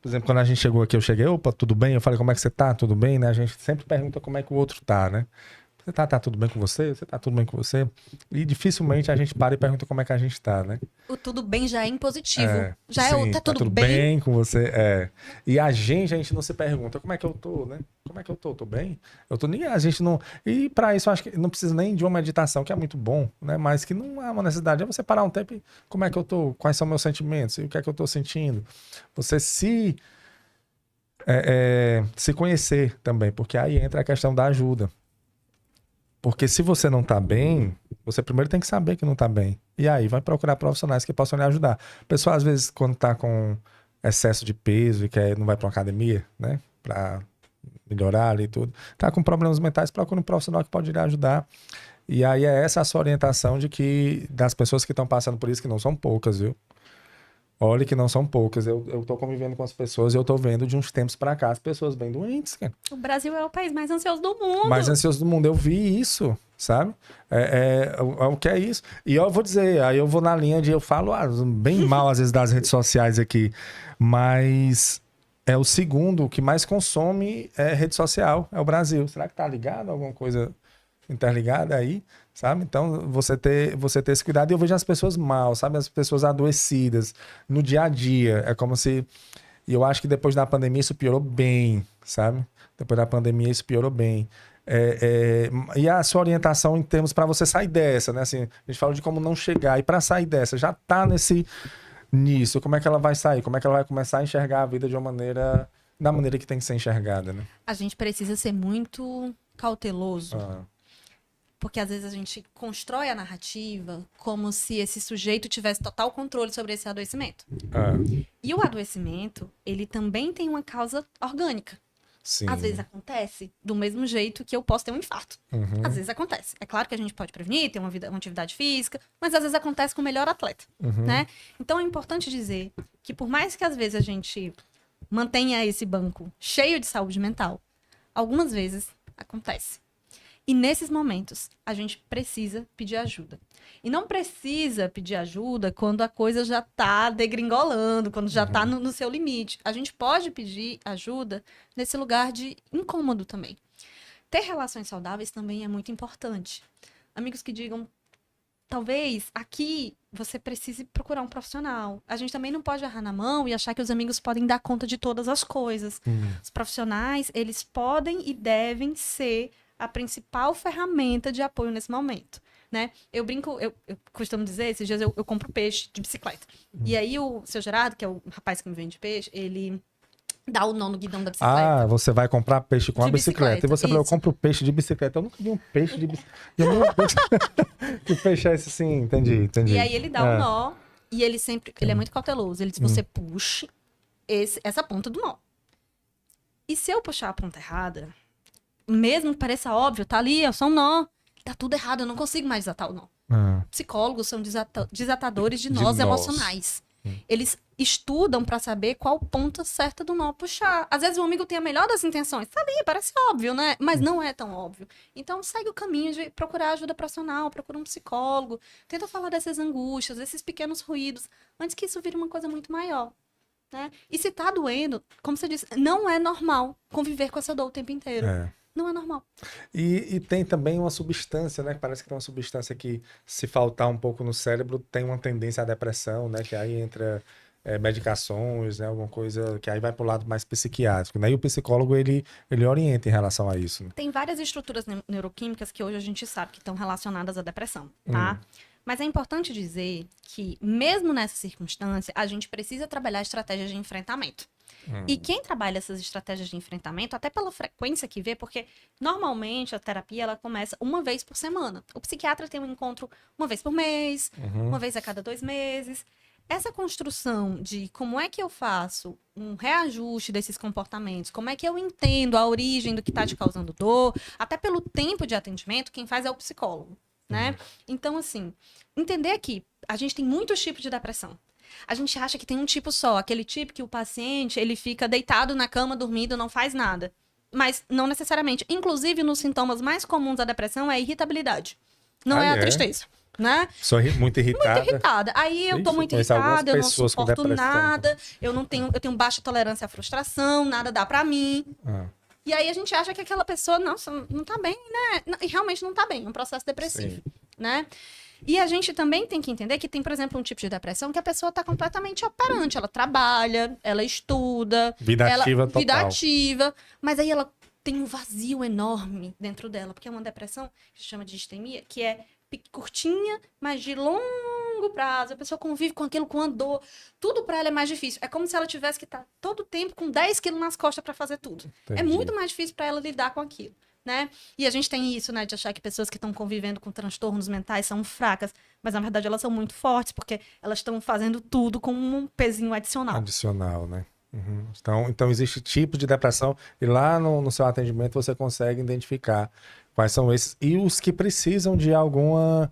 por exemplo, quando a gente chegou aqui, eu cheguei, opa, tudo bem? Eu falei, como é que você tá? Tudo bem, né? A gente sempre pergunta como é que o outro tá, né? Você tá tudo bem com você? Você tá tudo bem com você? E dificilmente a gente para e pergunta como é que a gente tá, né? O tudo bem já é impositivo. Sim, tá tudo bem com você? E a gente não se pergunta como é que eu tô, né? Como é que eu tô? Tô bem? A gente não... E para isso, eu acho que não precisa nem de uma meditação, que é muito bom, né? Mas que não há uma necessidade. É você parar um tempo e como é que eu tô? Quais são meus sentimentos? E o que é que eu tô sentindo? Você se conhecer também, porque aí entra a questão da ajuda. Porque se você não tá bem, você primeiro tem que saber que não tá bem. E aí vai procurar profissionais que possam lhe ajudar. A pessoa, às vezes, quando tá com excesso de peso e não vai pra uma academia, né? Pra melhorar ali e tudo. Tá com problemas mentais, procura um profissional que pode lhe ajudar. E aí é essa a sua orientação das pessoas que estão passando por isso, que não são poucas, viu? Olha que não são poucas. Eu tô convivendo com as pessoas e eu tô vendo de uns tempos pra cá as pessoas bem doentes, cara. O Brasil é o país mais ansioso do mundo. Mais ansioso do mundo. Eu vi isso, sabe? O que é isso? E eu vou dizer, aí eu vou na linha eu falo bem mal às vezes das redes sociais aqui, mas é o segundo que mais consome rede social, é o Brasil. Será que tá ligado? Alguma coisa interligada aí, sabe? Então, você ter esse cuidado. E eu vejo as pessoas mal, sabe? As pessoas adoecidas no dia a dia. É como se... E eu acho que depois da pandemia isso piorou bem, sabe? Depois da pandemia isso piorou bem. E a sua orientação em termos para você sair dessa, né? Assim, a gente fala de como não chegar. E para sair dessa, já tá nisso. Como é que ela vai sair? Como é que ela vai começar a enxergar a vida de uma maneira... Da maneira que tem que ser enxergada, né? A gente precisa ser muito cauteloso. Porque às vezes a gente constrói a narrativa como se esse sujeito tivesse total controle sobre esse adoecimento. E o adoecimento, ele também tem uma causa orgânica. Sim. Às vezes acontece do mesmo jeito que eu posso ter um infarto. Uhum. Às vezes acontece. É claro que a gente pode prevenir, ter uma atividade física, mas às vezes acontece com o melhor atleta, Uhum. né? Então é importante dizer que por mais que às vezes a gente mantenha esse banco cheio de saúde mental, algumas vezes acontece. E nesses momentos, a gente precisa pedir ajuda. E não precisa pedir ajuda quando a coisa já está degringolando, quando já está no seu limite. A gente pode pedir ajuda nesse lugar de incômodo também. Ter relações saudáveis também é muito importante. Amigos que digam, talvez aqui você precise procurar um profissional. A gente também não pode agarrar na mão e achar que os amigos podem dar conta de todas as coisas. Os profissionais, eles podem e devem ser a principal ferramenta de apoio nesse momento, né? Eu brinco, eu costumo dizer, esses dias eu compro peixe de bicicleta. E aí o seu Gerardo, que é o rapaz que me vende peixe, ele dá o nó no guidão da bicicleta. Ah, você vai comprar peixe com a De bicicleta. E você falou, eu isso. compro peixe de bicicleta. Eu nunca vi um peixe de bicicleta. Que peixe é esse? Sim, entendi. E aí ele dá o nó e ele é muito cauteloso. Ele diz, você puxe essa ponta do nó. E se eu puxar a ponta errada, mesmo que pareça óbvio, tá ali, é só um nó. Tá tudo errado, eu não consigo mais desatar o nó. Psicólogos são desatadores de nós emocionais. Eles estudam pra saber qual ponta certa do nó puxar. Às vezes o amigo tem a melhor das intenções. Tá ali, parece óbvio, né? Mas não é tão óbvio. Então segue o caminho de procurar ajuda profissional, procura um psicólogo. Tenta falar dessas angústias, desses pequenos ruídos, antes que isso vire uma coisa muito maior. Né? E se tá doendo, como você disse, não é normal conviver com essa dor o tempo inteiro. Não é normal. E tem também uma substância, né? Parece que tem uma substância que, se faltar um pouco no cérebro, tem uma tendência à depressão, né? Que aí entra medicações, né? Alguma coisa que aí vai para o lado mais psiquiátrico, né? E o psicólogo, ele orienta em relação a isso. Né? Tem várias estruturas neuroquímicas que hoje a gente sabe que estão relacionadas à depressão, tá? Mas é importante dizer que, mesmo nessa circunstância, a gente precisa trabalhar estratégias de enfrentamento. E quem trabalha essas estratégias de enfrentamento, até pela frequência que vê, porque normalmente a terapia ela começa uma vez por semana. O psiquiatra tem um encontro uma vez por mês, uma vez a cada 2 meses. Essa construção de como é que eu faço um reajuste desses comportamentos, como é que eu entendo a origem do que está te causando dor, até pelo tempo de atendimento, quem faz é o psicólogo, né? Então, assim, entender que a gente tem muitos tipos de depressão. A gente acha que tem um tipo só, aquele tipo que o paciente, ele fica deitado na cama, dormindo, não faz nada. Mas não necessariamente. Inclusive, nos sintomas mais comuns da depressão é a irritabilidade. Não é a tristeza, né? Sou muito irritada. Muito irritada. Aí eu tô muito irritada, eu não suporto nada, eu tenho baixa tolerância à frustração, nada dá pra mim. E aí a gente acha que aquela pessoa, nossa, não tá bem, né? E realmente não tá bem, é um processo depressivo, né? E a gente também tem que entender que tem, por exemplo, um tipo de depressão que a pessoa tá completamente operante. Ela trabalha, ela estuda. Vida ativa total. Vida ativa. Mas aí ela tem um vazio enorme dentro dela. Porque é uma depressão que se chama de distemia, que é curtinha, mas de longo prazo. A pessoa convive com aquilo, com a dor. Tudo pra ela é mais difícil. É como se ela tivesse que estar todo o tempo com 10 quilos nas costas pra fazer tudo. Entendi. É muito mais difícil pra ela lidar com aquilo. Né? E a gente tem isso, né, de achar que pessoas que estão convivendo com transtornos mentais são fracas, mas na verdade elas são muito fortes, porque elas estão fazendo tudo com um pezinho adicional. Adicional, né? Então existe tipo de depressão e lá no seu atendimento você consegue identificar quais são esses e os que precisam de algum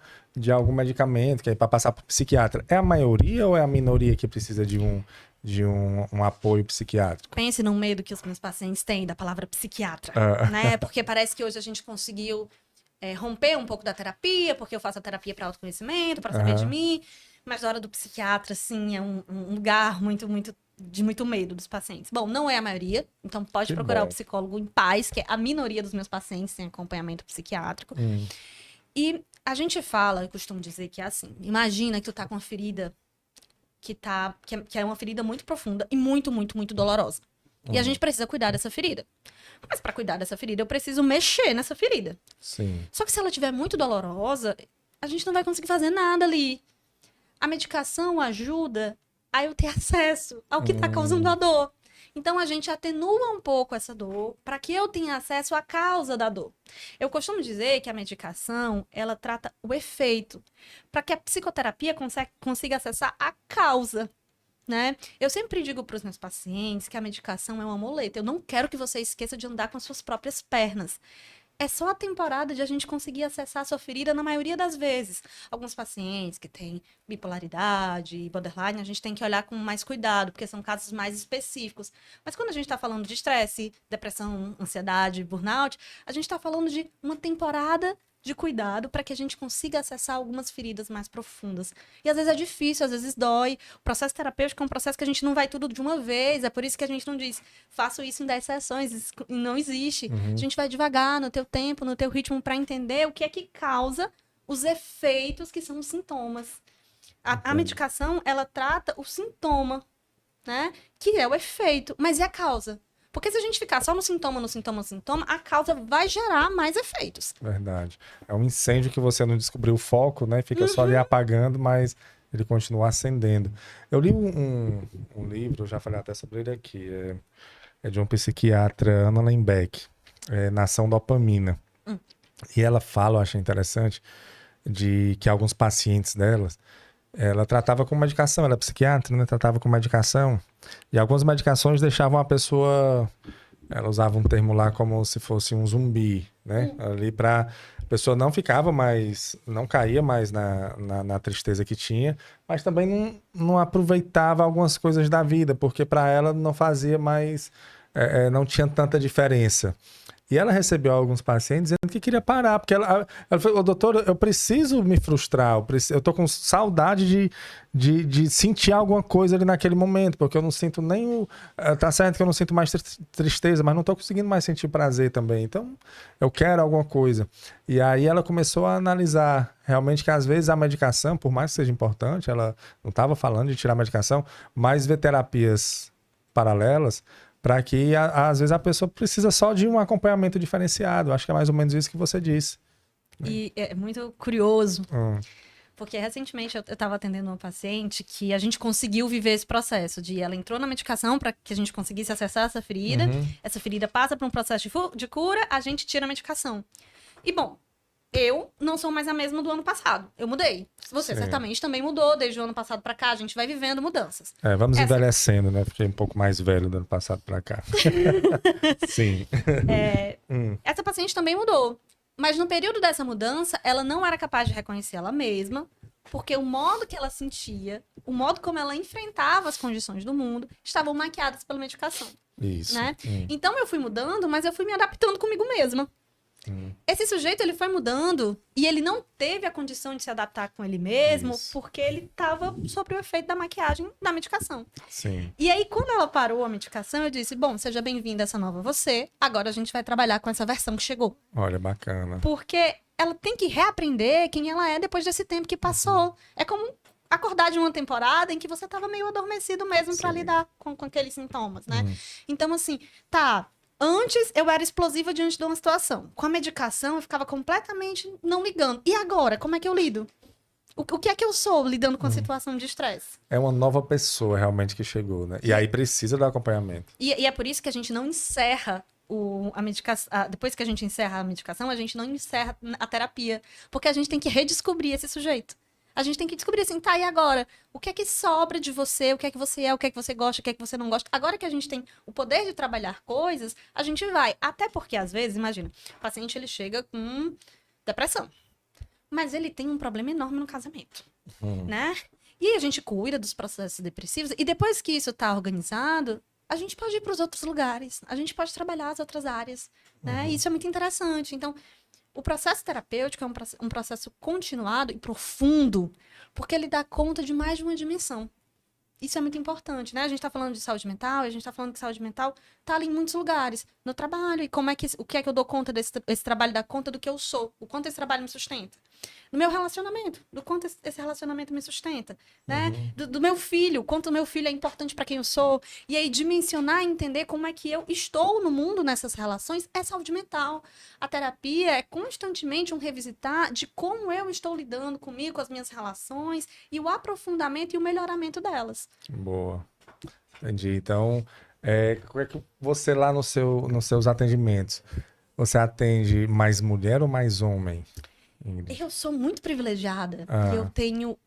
medicamento, que é para passar para o psiquiatra. É a maioria ou é a minoria que precisa de um apoio psiquiátrico? Pense no medo que os meus pacientes têm da palavra psiquiatra, né? Porque parece que hoje a gente conseguiu romper um pouco da terapia, porque eu faço a terapia para autoconhecimento, para saber de mim, mas na hora do psiquiatra, assim, é um lugar de muito medo dos pacientes. Bom, não é a maioria, então pode procurar o psicólogo em paz, que é a minoria dos meus pacientes tem acompanhamento psiquiátrico. E a gente fala, eu costumo dizer que é assim, imagina que tu tá com uma ferida que é uma ferida muito profunda e muito, muito, muito dolorosa. E a gente precisa cuidar dessa ferida. Mas para cuidar dessa ferida, eu preciso mexer nessa ferida. Sim. Só que se ela estiver muito dolorosa, a gente não vai conseguir fazer nada ali. A medicação ajuda a eu ter acesso ao que está causando a dor. Então, a gente atenua um pouco essa dor para que eu tenha acesso à causa da dor. Eu costumo dizer que a medicação, ela trata o efeito, para que a psicoterapia consiga acessar a causa. né? Eu sempre digo para os meus pacientes que a medicação é uma muleta. Eu não quero que você esqueça de andar com as suas próprias pernas. É só a temporada de a gente conseguir acessar a sua ferida na maioria das vezes. Alguns pacientes que têm bipolaridade e borderline, a gente tem que olhar com mais cuidado, porque são casos mais específicos. Mas quando a gente está falando de estresse, depressão, ansiedade, burnout, a gente está falando de uma temporada de cuidado para que a gente consiga acessar algumas feridas mais profundas. E às vezes é difícil, às vezes dói. O processo terapêutico é um processo que a gente não vai tudo de uma vez. É por isso que a gente não diz, faço isso em 10 sessões. Isso não existe. A gente vai devagar, no teu tempo, no teu ritmo, para entender o que é que causa os efeitos que são os sintomas. A medicação, ela trata o sintoma, né? Que é o efeito. Mas e a causa? Porque se a gente ficar só no sintoma, no sintoma, no sintoma, a causa vai gerar mais efeitos. Verdade. É um incêndio que você não descobriu o foco, né? Fica só ali apagando, mas ele continua acendendo. Eu li um livro, já falei até sobre ele aqui, é de um psiquiatra, Anna Lembeck, Nação Dopamina. E ela fala, eu achei interessante, de que alguns pacientes delas, ela tratava com medicação, ela é psiquiatra, né? Tratava com medicação. E algumas medicações deixavam a pessoa... Ela usava um termo lá como se fosse um zumbi, né? Ali pra... A pessoa não ficava mais... Não caía mais na tristeza que tinha, mas também não aproveitava algumas coisas da vida, porque para ela não fazia mais... não tinha tanta diferença. E ela recebeu alguns pacientes dizendo que queria parar, porque ela falou, doutor, eu preciso me frustrar, eu tô com saudade de sentir alguma coisa ali naquele momento, porque eu não sinto nem o... Tá certo que eu não sinto mais tristeza, mas não tô conseguindo mais sentir prazer também, então eu quero alguma coisa. E aí ela começou a analisar realmente que às vezes a medicação, por mais que seja importante, ela não estava falando de tirar a medicação, mas ver terapias paralelas, para que, às vezes, a pessoa precisa só de um acompanhamento diferenciado. Acho que é mais ou menos isso que você disse. E é muito curioso, porque recentemente eu estava atendendo uma paciente que a gente conseguiu viver esse processo de ela entrou na medicação para que a gente conseguisse acessar essa ferida passa por um processo de cura, a gente tira a medicação. E, bom, eu não sou mais a mesma do ano passado. Eu mudei. Você certamente também mudou desde o ano passado para cá. A gente vai vivendo mudanças. Vamos envelhecendo, né? Fiquei um pouco mais velho do ano passado para cá. Sim. Essa paciente também mudou. Mas no período dessa mudança, ela não era capaz de reconhecer ela mesma, porque o modo que ela sentia, o modo como ela enfrentava as condições do mundo, estavam maquiadas pela medicação. Isso. Né? Então eu fui mudando, mas eu fui me adaptando comigo mesma. Esse sujeito, ele foi mudando e ele não teve a condição de se adaptar com ele mesmo porque ele estava sob o efeito da maquiagem da medicação. Sim. E aí, quando ela parou a medicação, eu disse, bom, seja bem-vinda a essa nova você, agora a gente vai trabalhar com essa versão que chegou. Olha, bacana. Porque ela tem que reaprender quem ela é depois desse tempo que passou. É como acordar de uma temporada em que você estava meio adormecido mesmo para lidar com aqueles sintomas, né? Então, assim, antes eu era explosiva diante de uma situação. Com a medicação eu ficava completamente não ligando. E agora, como é que eu lido? O que é que eu sou lidando com a situação de estresse? É uma nova pessoa realmente que chegou, né? E aí precisa do acompanhamento. E é por isso que a gente não encerra a medicação. Depois que a gente encerra a medicação, a gente não encerra a terapia. Porque a gente tem que redescobrir esse sujeito. A gente tem que descobrir assim, tá, e agora? O que é que sobra de você? O que é que você é? O que é que você gosta? O que é que você não gosta? Agora que a gente tem o poder de trabalhar coisas, a gente vai. Até porque, às vezes, imagina, o paciente, ele chega com depressão. Mas ele tem um problema enorme no casamento, né? E aí a gente cuida dos processos depressivos. E depois que isso tá organizado, a gente pode ir para os outros lugares. A gente pode trabalhar as outras áreas, né? E isso é muito interessante. Então, o processo terapêutico é um processo continuado e profundo, porque ele dá conta de mais de uma dimensão. Isso é muito importante, né? A gente está falando de saúde mental, e a gente está falando que saúde mental está ali em muitos lugares, no trabalho, e o que é que eu dou conta esse trabalho dá conta do que eu sou, o quanto esse trabalho me sustenta. No meu relacionamento, do quanto esse relacionamento me sustenta, né? Do meu filho, o quanto o meu filho é importante para quem eu sou. E aí, dimensionar e entender como é que eu estou no mundo nessas relações é saúde mental. A terapia é constantemente um revisitar de como eu estou lidando comigo, com as minhas relações, e o aprofundamento e o melhoramento delas. Boa. Entendi. Então, como é que você lá nos seus atendimentos, você atende mais mulher ou mais homem? Eu sou muito privilegiada. Eu tenho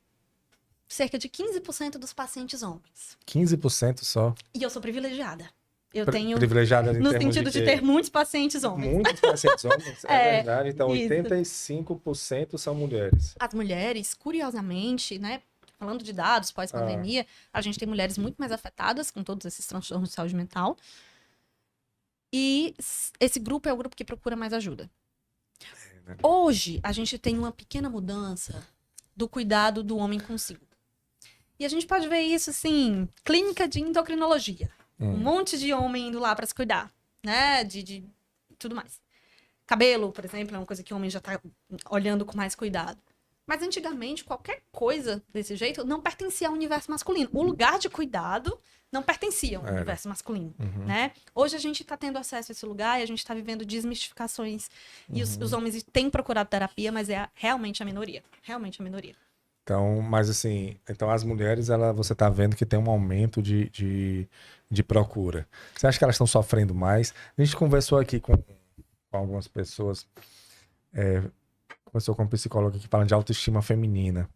cerca de 15% dos pacientes homens. 15% só. E eu sou privilegiada. Eu tenho, Privilegiada em no termos sentido de quê? ter muitos pacientes homens. Muitos pacientes homens, é É, verdade. Então, isso. 85% são mulheres. As mulheres, curiosamente, né? Falando de dados pós-pandemia, a gente tem mulheres muito mais afetadas com todos esses transtornos de saúde mental. E esse grupo é o grupo que procura mais ajuda. né? Hoje, a gente tem uma pequena mudança do cuidado do homem consigo. E a gente pode ver isso, assim, clínica de endocrinologia. Um monte de homem indo lá para se cuidar, né? De tudo mais. Cabelo, por exemplo, é uma coisa que o homem já tá olhando com mais cuidado. Mas antigamente, qualquer coisa desse jeito não pertencia ao universo masculino. O lugar de cuidado não pertencia ao universo masculino, né? Hoje a gente está tendo acesso a esse lugar e a gente está vivendo desmistificações. E os homens têm procurado terapia, mas é realmente a minoria. Realmente a minoria. Então, mas assim, então as mulheres, você tá vendo que tem um aumento de procura. Você acha que elas estão sofrendo mais? A gente conversou aqui com algumas pessoas, conversou com um psicólogo aqui falando de autoestima feminina.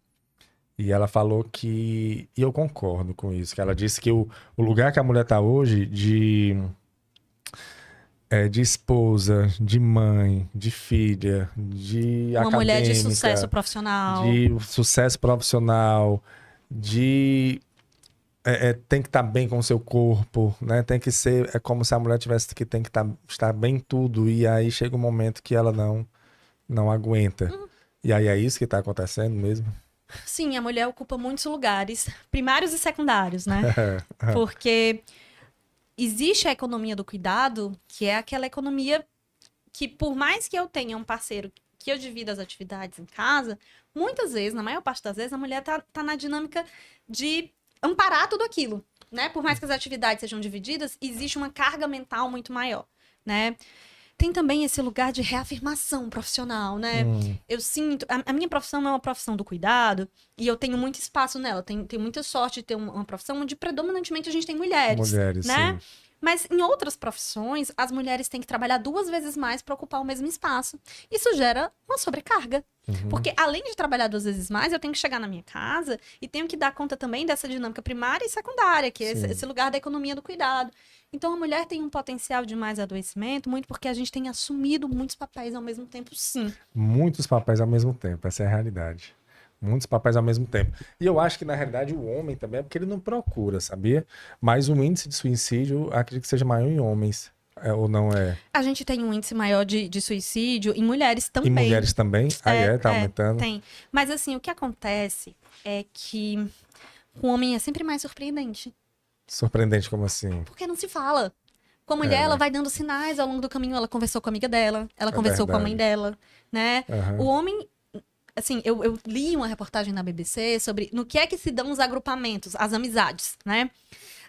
E ela falou que, e eu concordo com isso, que ela disse que o lugar que a mulher tá hoje de esposa, de mãe, de filha, de Uma mulher de acadêmica, sucesso profissional. de sucesso profissional, tem que estar bem com o seu corpo, né? Tem que ser, é como se a mulher tivesse que tem que estar bem em tudo, e aí chega um momento que ela não aguenta. E aí é isso que está acontecendo mesmo? Sim, a mulher ocupa muitos lugares, primários e secundários, né? Porque existe a economia do cuidado, que é aquela economia que, por mais que eu tenha um parceiro que eu divida as atividades em casa, muitas vezes, na maior parte das vezes, a mulher tá na dinâmica de amparar tudo aquilo, né? Por mais que as atividades sejam divididas, existe uma carga mental muito maior, né? Tem também esse lugar de reafirmação profissional, né? Eu sinto... A minha profissão é uma profissão do cuidado e eu tenho muito espaço nela. Tenho muita sorte de ter uma profissão onde predominantemente a gente tem mulheres, né? Sim. Mas em outras profissões, as mulheres têm que trabalhar 2 vezes mais para ocupar o mesmo espaço. Isso gera uma sobrecarga. Porque além de trabalhar 2 vezes mais, eu tenho que chegar na minha casa e tenho que dar conta também dessa dinâmica primária e secundária, que é esse lugar da economia do cuidado. Então a mulher tem um potencial de mais adoecimento, muito porque a gente tem assumido muitos papéis ao mesmo tempo, sim. Muitos papéis ao mesmo tempo, essa é a realidade. Muitos papéis ao mesmo tempo. E eu acho que, na realidade, o homem também é porque ele não procura, sabia? Mas o índice de suicídio, acredito que seja maior em homens, ou não é? A gente tem um índice maior de suicídio em mulheres também. Em mulheres também? Tá aumentando? Tem. Mas, assim, o que acontece é que o homem é sempre mais surpreendente. Surpreendente como assim? Porque não se fala. Com a mulher, ela vai dando sinais ao longo do caminho. Ela conversou com a amiga dela, ela conversou com a mãe dela, né? O homem... Assim, eu li uma reportagem na BBC sobre no que é que se dão os agrupamentos, as amizades, né?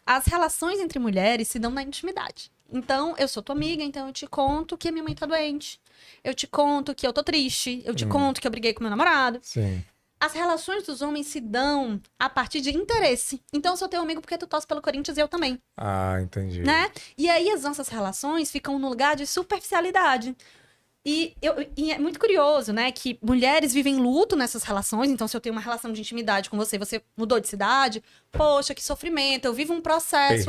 As relações entre mulheres se dão na intimidade. Então, eu sou tua amiga, então eu te conto que a minha mãe tá doente. Eu te conto que eu tô triste. Eu te conto que eu briguei com meu namorado. Sim. As relações dos homens se dão a partir de interesse. Então, eu sou teu amigo porque tu torce pelo Corinthians e eu também. Ah, entendi. Né? E aí, as nossas relações ficam no lugar de superficialidade. E é muito curioso, né, que mulheres vivem luto nessas relações. Então, se eu tenho uma relação de intimidade com você, você mudou de cidade, poxa, que sofrimento, eu vivo um processo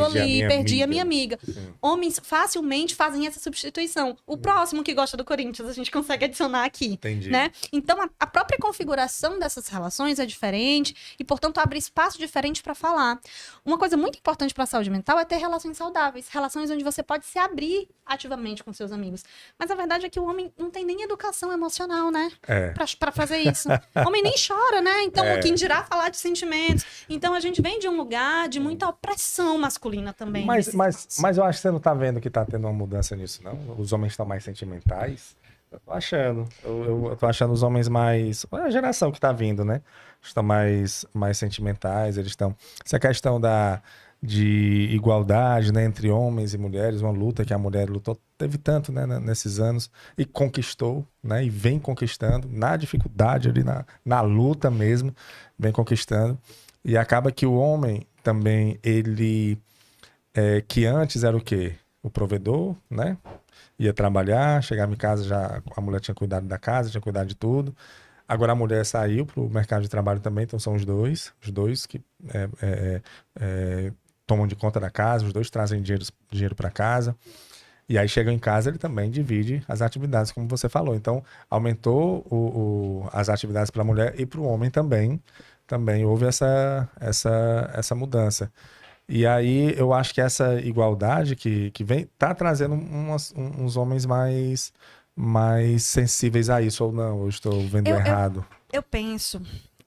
perdi a minha amiga. Homens facilmente fazem essa substituição. O próximo que gosta do Corinthians, a gente consegue adicionar aqui. Entendi. Né? Então, a própria configuração dessas relações é diferente e, portanto, abre espaço diferente para falar. Uma coisa muito importante para a saúde mental é ter relações saudáveis, relações onde você pode se abrir ativamente com seus amigos. Mas a verdade é que o homem não tem nem educação emocional, né? Pra fazer isso. O homem nem chora, né? Então, quem dirá falar de sentimentos? Então, a gente vem de um lugar de muita opressão masculina também. Mas eu acho que você não tá vendo que tá tendo uma mudança nisso, não? Os homens estão mais sentimentais. Eu tô achando. Eu tô achando os homens mais... A geração que tá vindo, né? Estão mais sentimentais, eles estão... Essa questão de igualdade, né, entre homens e mulheres, uma luta que a mulher lutou, teve tanto, né, nesses anos, e conquistou, né, e vem conquistando, na dificuldade ali, na luta mesmo, vem conquistando, e acaba que o homem também, ele, que antes era o quê? O provedor, né, ia trabalhar, chegava em casa, já a mulher tinha cuidado da casa, tinha cuidado de tudo, Agora a mulher saiu para o mercado de trabalho também, então são os dois que tomam de conta da casa, os dois trazem dinheiro para casa. E aí chegam em casa, ele também divide as atividades, como você falou. Então, aumentou as atividades para a mulher e para o homem também. Também houve essa mudança. E aí eu acho que essa igualdade que vem tá trazendo uns homens mais sensíveis a isso, ou não? Eu estou vendo errado. Eu penso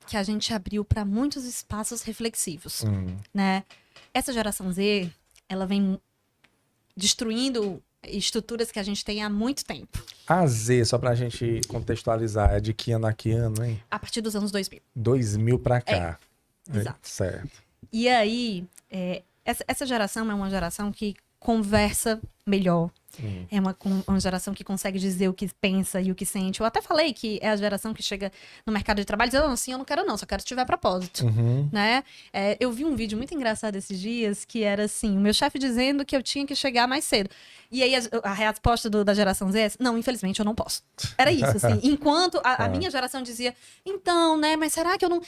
que a gente abriu para muitos espaços reflexivos, né? Essa geração Z, ela vem destruindo estruturas que a gente tem há muito tempo. A Z, só pra gente contextualizar, é de que ano a que ano, hein? A partir dos anos 2000. 2000 pra cá. Exato. Certo. E aí, essa geração é uma geração que conversa melhor. É uma geração que consegue dizer o que pensa e o que sente. Eu até falei que é a geração que chega no mercado de trabalho dizendo assim, eu não quero não, só quero se tiver propósito. Né? Eu vi um vídeo muito engraçado esses dias, que era assim, o meu chefe dizendo que eu tinha que chegar mais cedo. E aí a resposta da geração Z é, não, infelizmente eu não posso. Era isso, assim. Enquanto a minha geração dizia, então, né, mas será que eu não...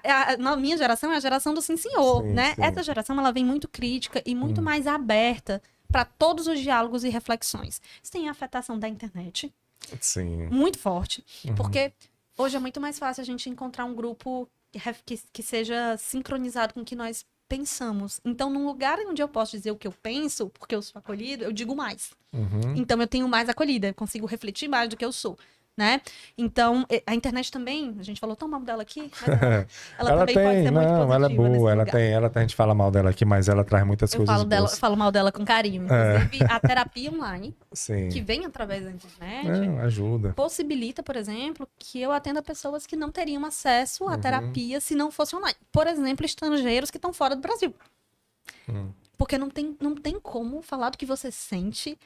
A minha geração é a geração do sim, senhor, né? Sim. Essa geração, ela vem muito crítica e muito mais aberta para todos os diálogos e reflexões. Isso tem a afetação da internet. Sim. Muito forte. Porque hoje é muito mais fácil a gente encontrar um grupo que seja sincronizado com o que nós pensamos. Então, num lugar onde eu posso dizer o que eu penso, porque eu sou acolhida, eu digo mais. Então, eu tenho mais acolhida, eu consigo refletir mais do que eu sou. Né? Então, a internet também, a gente falou tão mal dela aqui, mas ela também pode ser muito positiva. Ela é boa, a gente fala mal dela aqui, mas ela traz muitas coisas boas. Eu falo mal dela com carinho. Inclusive, a terapia online, Sim. que vem através da internet, ajuda. Possibilita, por exemplo, que eu atenda pessoas que não teriam acesso à terapia se não fosse online. Por exemplo, estrangeiros que estão fora do Brasil. Porque não tem como falar do que você sente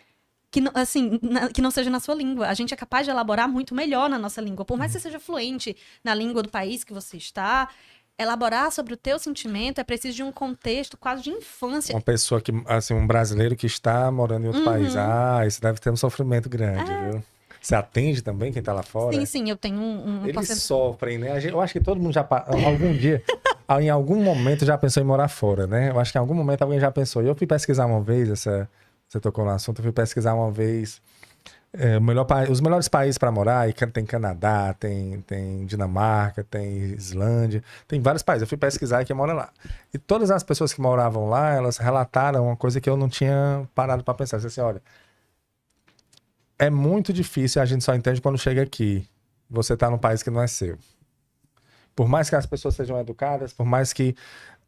que não, assim, que não seja na sua língua. A gente é capaz de elaborar muito melhor na nossa língua. Por mais que você seja fluente na língua do país que você está, elaborar sobre o teu sentimento é preciso de um contexto quase de infância. Uma pessoa que, assim, um brasileiro que está morando em outro país. Isso deve ter um sofrimento grande, viu? Você atende também quem está lá fora? Sim, eu tenho Eles sofrem, né? Eu acho que todo mundo já, algum dia, em algum momento já pensou em morar fora, né? Eu acho que em algum momento alguém já pensou. E eu fui pesquisar uma vez você tocou no assunto, eu fui pesquisar uma vez os melhores países para morar, e tem Canadá, tem Dinamarca, tem Islândia, tem vários países. Eu fui pesquisar e quem mora lá. E todas as pessoas que moravam lá, elas relataram uma coisa que eu não tinha parado para pensar. Assim, olha, é muito difícil, a gente só entende quando chega aqui. Você está num país que não é seu. Por mais que as pessoas sejam educadas, por mais que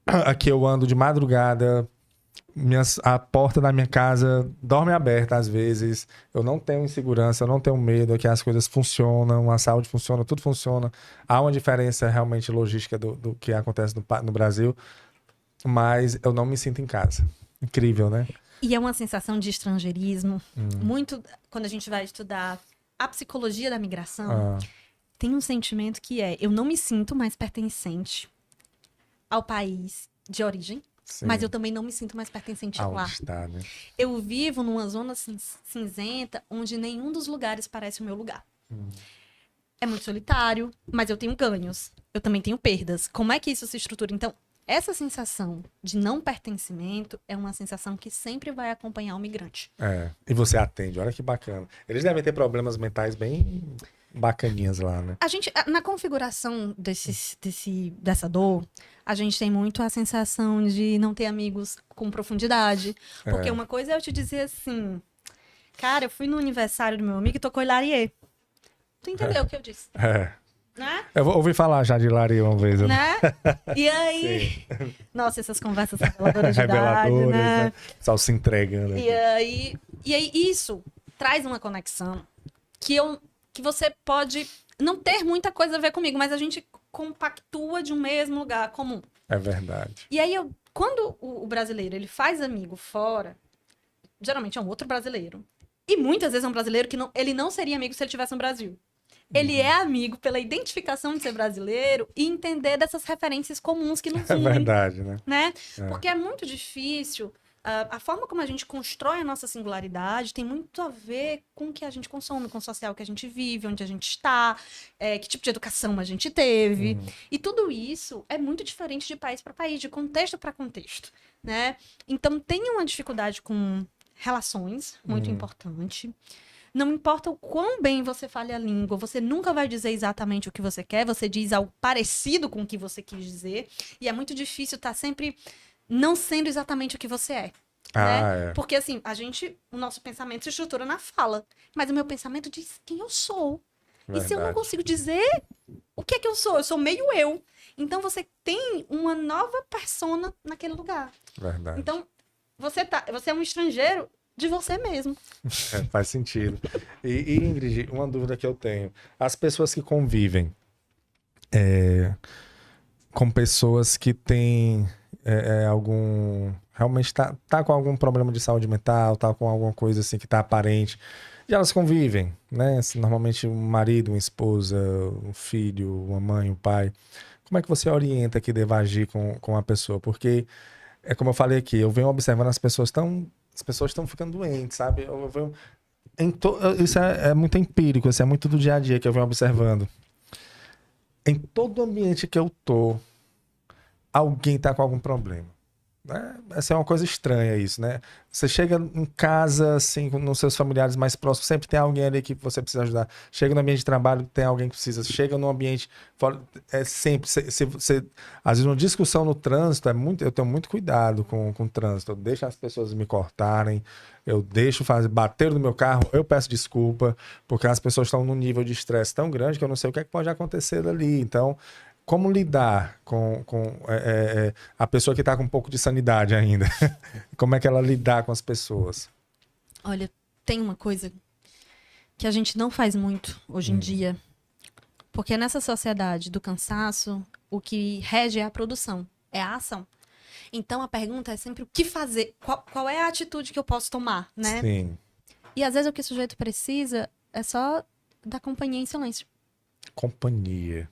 aqui eu ando de madrugada, a porta da minha casa dorme aberta às vezes, eu não tenho insegurança, eu não tenho medo, que as coisas funcionam, a saúde funciona, tudo funciona. Há uma diferença realmente logística do que acontece no Brasil, mas eu não me sinto em casa. Incrível, né? E é uma sensação de estrangeirismo. Muito, quando a gente vai estudar a psicologia da migração, tem um sentimento que eu não me sinto mais pertencente ao país de origem. Sim. Mas eu também não me sinto mais pertencente lá. Está, né? Eu vivo numa zona cinzenta onde nenhum dos lugares parece o meu lugar. É muito solitário, mas eu tenho ganhos. Eu também tenho perdas. Como é que isso se estrutura? Então, essa sensação de não pertencimento é uma sensação que sempre vai acompanhar o migrante. E você atende, olha que bacana. Eles devem ter problemas mentais bem bacaninhas lá, né? A gente, na configuração dessa dor, a gente tem muito a sensação de não ter amigos com profundidade. Porque uma coisa é eu te dizer assim, cara, eu fui no aniversário do meu amigo e tocou Hilarie. Tu entendeu o que eu disse? Né? Eu ouvi falar já de Hilarie uma vez. Né? E aí... Nossa, essas conversas reveladoras de idade, né? Só se entregando. E aí isso traz uma conexão que você pode não ter muita coisa a ver comigo, mas a gente compactua de um mesmo lugar comum. É verdade. E aí, quando o brasileiro ele faz amigo fora, geralmente é um outro brasileiro. E muitas vezes é um brasileiro que ele não seria amigo se ele estivesse no Brasil. Ele é amigo pela identificação de ser brasileiro e entender dessas referências comuns que nos unem. É verdade, né? Porque é muito difícil A forma como a gente constrói a nossa singularidade tem muito a ver com o que a gente consome, com o social que a gente vive, onde a gente está, que tipo de educação a gente teve. E tudo isso é muito diferente de país para país, de contexto para contexto, né? Então, tem uma dificuldade com relações, muito importante. Não importa o quão bem você fale a língua, você nunca vai dizer exatamente o que você quer, você diz algo parecido com o que você quis dizer, e é muito difícil estar sempre não sendo exatamente o que você é. Né? Porque assim, o nosso pensamento se estrutura na fala, mas o meu pensamento diz quem eu sou. Verdade. E se eu não consigo dizer o que é que eu sou meio eu. Então você tem uma nova persona naquele lugar. Verdade. Então você é um estrangeiro de você mesmo. Faz sentido. E Ingrid, uma dúvida que eu tenho. As pessoas que convivem com pessoas que têm realmente tá com algum problema de saúde mental, tá com alguma coisa assim que tá aparente, e elas convivem, né? Normalmente um marido, uma esposa, um filho, uma mãe, um pai. Como é que você orienta que deva agir com a pessoa? Porque, como eu falei aqui, eu venho observando as pessoas estão ficando doentes, sabe? Isso é muito empírico, isso é muito do dia a dia que eu venho observando. Em todo ambiente que eu tô, alguém tá com algum problema. Essa é uma coisa estranha isso, né? Você chega em casa, assim, nos seus familiares mais próximos, sempre tem alguém ali que você precisa ajudar. Chega no ambiente de trabalho, tem alguém que precisa. Chega no ambiente fora, sempre. Às vezes, uma discussão no trânsito, eu tenho muito cuidado com o trânsito. Eu deixo as pessoas me cortarem, eu deixo bater no meu carro, eu peço desculpa, porque as pessoas estão num nível de estresse tão grande que eu não sei o que pode acontecer dali. Então, como lidar com a pessoa que está com um pouco de sanidade ainda? Como é que ela lidar com as pessoas? Olha, tem uma coisa que a gente não faz muito hoje em dia, porque nessa sociedade do cansaço, o que rege é a produção, é a ação. Então a pergunta é sempre o que fazer, qual é a atitude que eu posso tomar, né? Sim. E às vezes o que o sujeito precisa é só da companhia em silêncio. Companhia.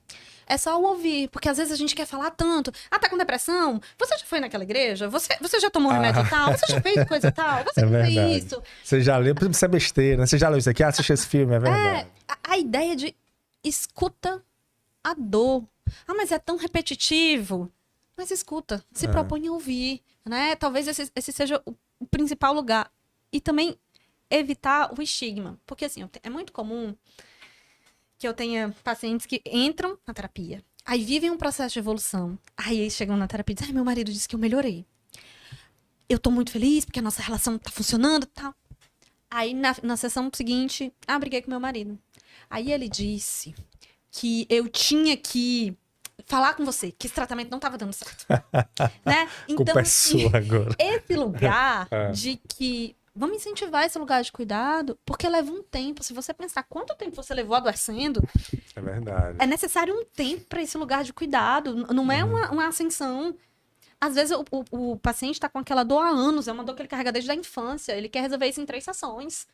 É só o ouvir, porque às vezes a gente quer falar tanto. Ah, tá com depressão? Você já foi naquela igreja? Você já tomou remédio tal? Você já fez coisa tal? Você já fez isso? Você já leu, isso é besteira, né? Você já leu isso aqui? Assiste esse filme, é verdade. A ideia de escuta a dor. Ah, mas é tão repetitivo. Mas escuta, se propõe a ouvir, né? Talvez esse seja o principal lugar. E também evitar o estigma. Porque assim, é muito comum que eu tenha pacientes que entram na terapia, aí vivem um processo de evolução, aí eles chegam na terapia e dizem, meu marido disse que eu melhorei. Eu tô muito feliz porque a nossa relação tá funcionando e tal. Aí na sessão seguinte, briguei com meu marido. Aí ele disse que eu tinha que falar com você, que esse tratamento não tava dando certo. Né? Então, culpa é sua agora. Esse lugar de que vamos incentivar esse lugar de cuidado, porque leva um tempo. Se você pensar quanto tempo você levou adoecendo, é verdade. É necessário um tempo para esse lugar de cuidado. Não é uma ascensão. Às vezes o paciente está com aquela dor há anos, é uma dor que ele carrega desde a infância. Ele quer resolver isso em 3 sessões.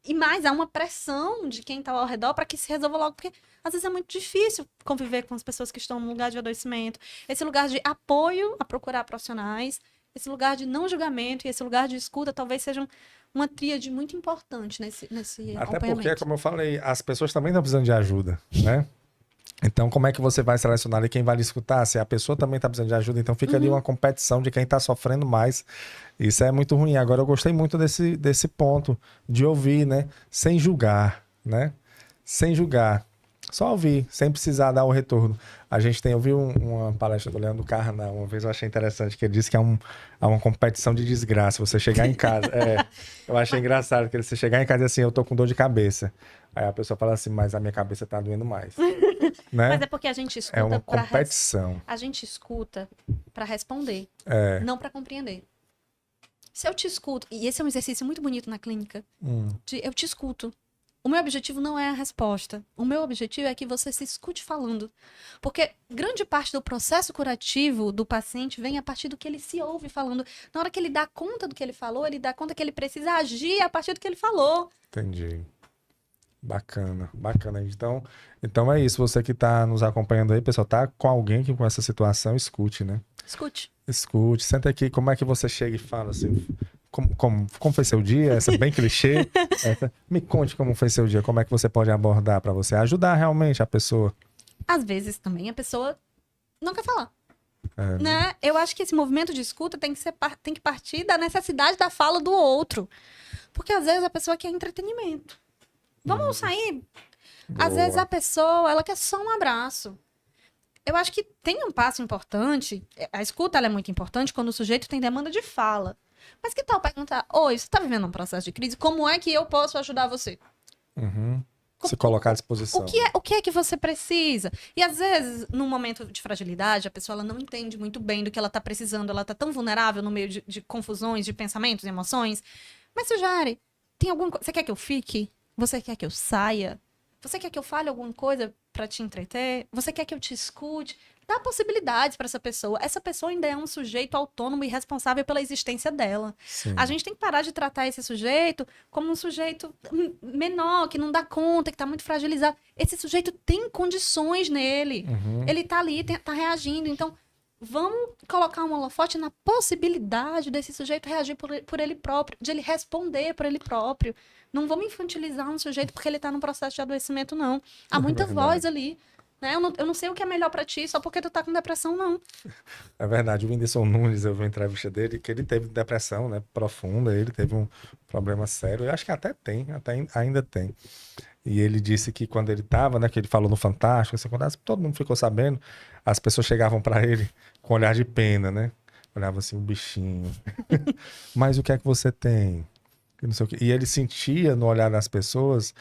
E mais, há uma pressão de quem está ao redor para que se resolva logo, porque às vezes é muito difícil conviver com as pessoas que estão no lugar de adoecimento. Esse lugar de apoio a procurar profissionais, esse lugar de não julgamento e esse lugar de escuta talvez sejam uma tríade muito importante nesse Até acompanhamento. porque, como eu falei, as pessoas também estão precisando de ajuda, né? Então, como é que você vai selecionar ali quem vai lhe escutar? Se a pessoa também está precisando de ajuda, então fica ali uma competição de quem está sofrendo mais. Isso é muito ruim. Agora, eu gostei muito desse ponto de ouvir, né? Sem julgar, né? Sem julgar. Só ouvir, sem precisar dar o retorno. A gente ouviu uma palestra do Leandro Carnal, uma vez eu achei interessante, que ele disse que é uma competição de desgraça. Você chegar em casa... eu achei engraçado, que você chegar em casa e assim, eu tô com dor de cabeça. Aí a pessoa fala assim, mas a minha cabeça tá doendo mais. Né? Mas é porque a gente escuta... É uma competição. A gente escuta para responder, não para compreender. Se eu te escuto... E esse é um exercício muito bonito na clínica. Eu te escuto. O meu objetivo não é a resposta. O meu objetivo é que você se escute falando. Porque grande parte do processo curativo do paciente vem a partir do que ele se ouve falando. Na hora que ele dá conta do que ele falou, ele dá conta que ele precisa agir a partir do que ele falou. Entendi. Bacana, bacana. Então é isso. Você que está nos acompanhando aí, pessoal, tá com alguém que com essa situação, escute, né? Escute. Escute, senta aqui, como é que você chega e fala assim, como foi seu dia? Essa é bem clichê. Me conte como foi seu dia, como é que você pode abordar para você ajudar realmente a pessoa. Às vezes também a pessoa não quer falar. É, Né? Eu acho que esse movimento de escuta tem que partir da necessidade da fala do outro. Porque às vezes a pessoa quer entretenimento. Vamos sair? Às boa. vezes a pessoa, ela quer só um abraço. Eu acho que tem um passo importante. A escuta ela é muito importante quando o sujeito tem demanda de fala. Mas que tal perguntar: oi, você está vivendo um processo de crise? Como é que eu posso ajudar você? Uhum. Se colocar à disposição. O que é que você precisa? E às vezes, num momento de fragilidade, a pessoa ela não entende muito bem do que ela está precisando. Ela está tão vulnerável no meio de confusões, de pensamentos, emoções. Mas, Sujari, tem alguma coisa? Você quer que eu fique? Você quer que eu saia? Você quer que eu fale alguma coisa para te entreter? Você quer que eu te escute? Dá possibilidades para essa pessoa. Essa pessoa ainda é um sujeito autônomo e responsável pela existência dela. Sim. A gente tem que parar de tratar esse sujeito como um sujeito menor, que não dá conta, que está muito fragilizado. Esse sujeito tem condições nele. Uhum. Ele está ali, está reagindo. Então, vamos colocar um holofote na possibilidade desse sujeito reagir por ele próprio, de ele responder por ele próprio. Não vamos infantilizar um sujeito porque ele está num processo de adoecimento, não. Há muita voz ali. Né? Eu não sei o que é melhor pra ti, só porque tu tá com depressão, não. É verdade, o Whindersson Nunes, eu vi uma entrevista dele, que ele teve depressão, né, profunda, ele teve um problema sério, eu acho que até ainda tem. E ele disse que quando ele tava, né, que ele falou no Fantástico, assim, quando todo mundo ficou sabendo, as pessoas chegavam pra ele com um olhar de pena, né, olhavam assim, o bichinho. Mas o que é que você tem? E não sei o quê. E ele sentia no olhar das pessoas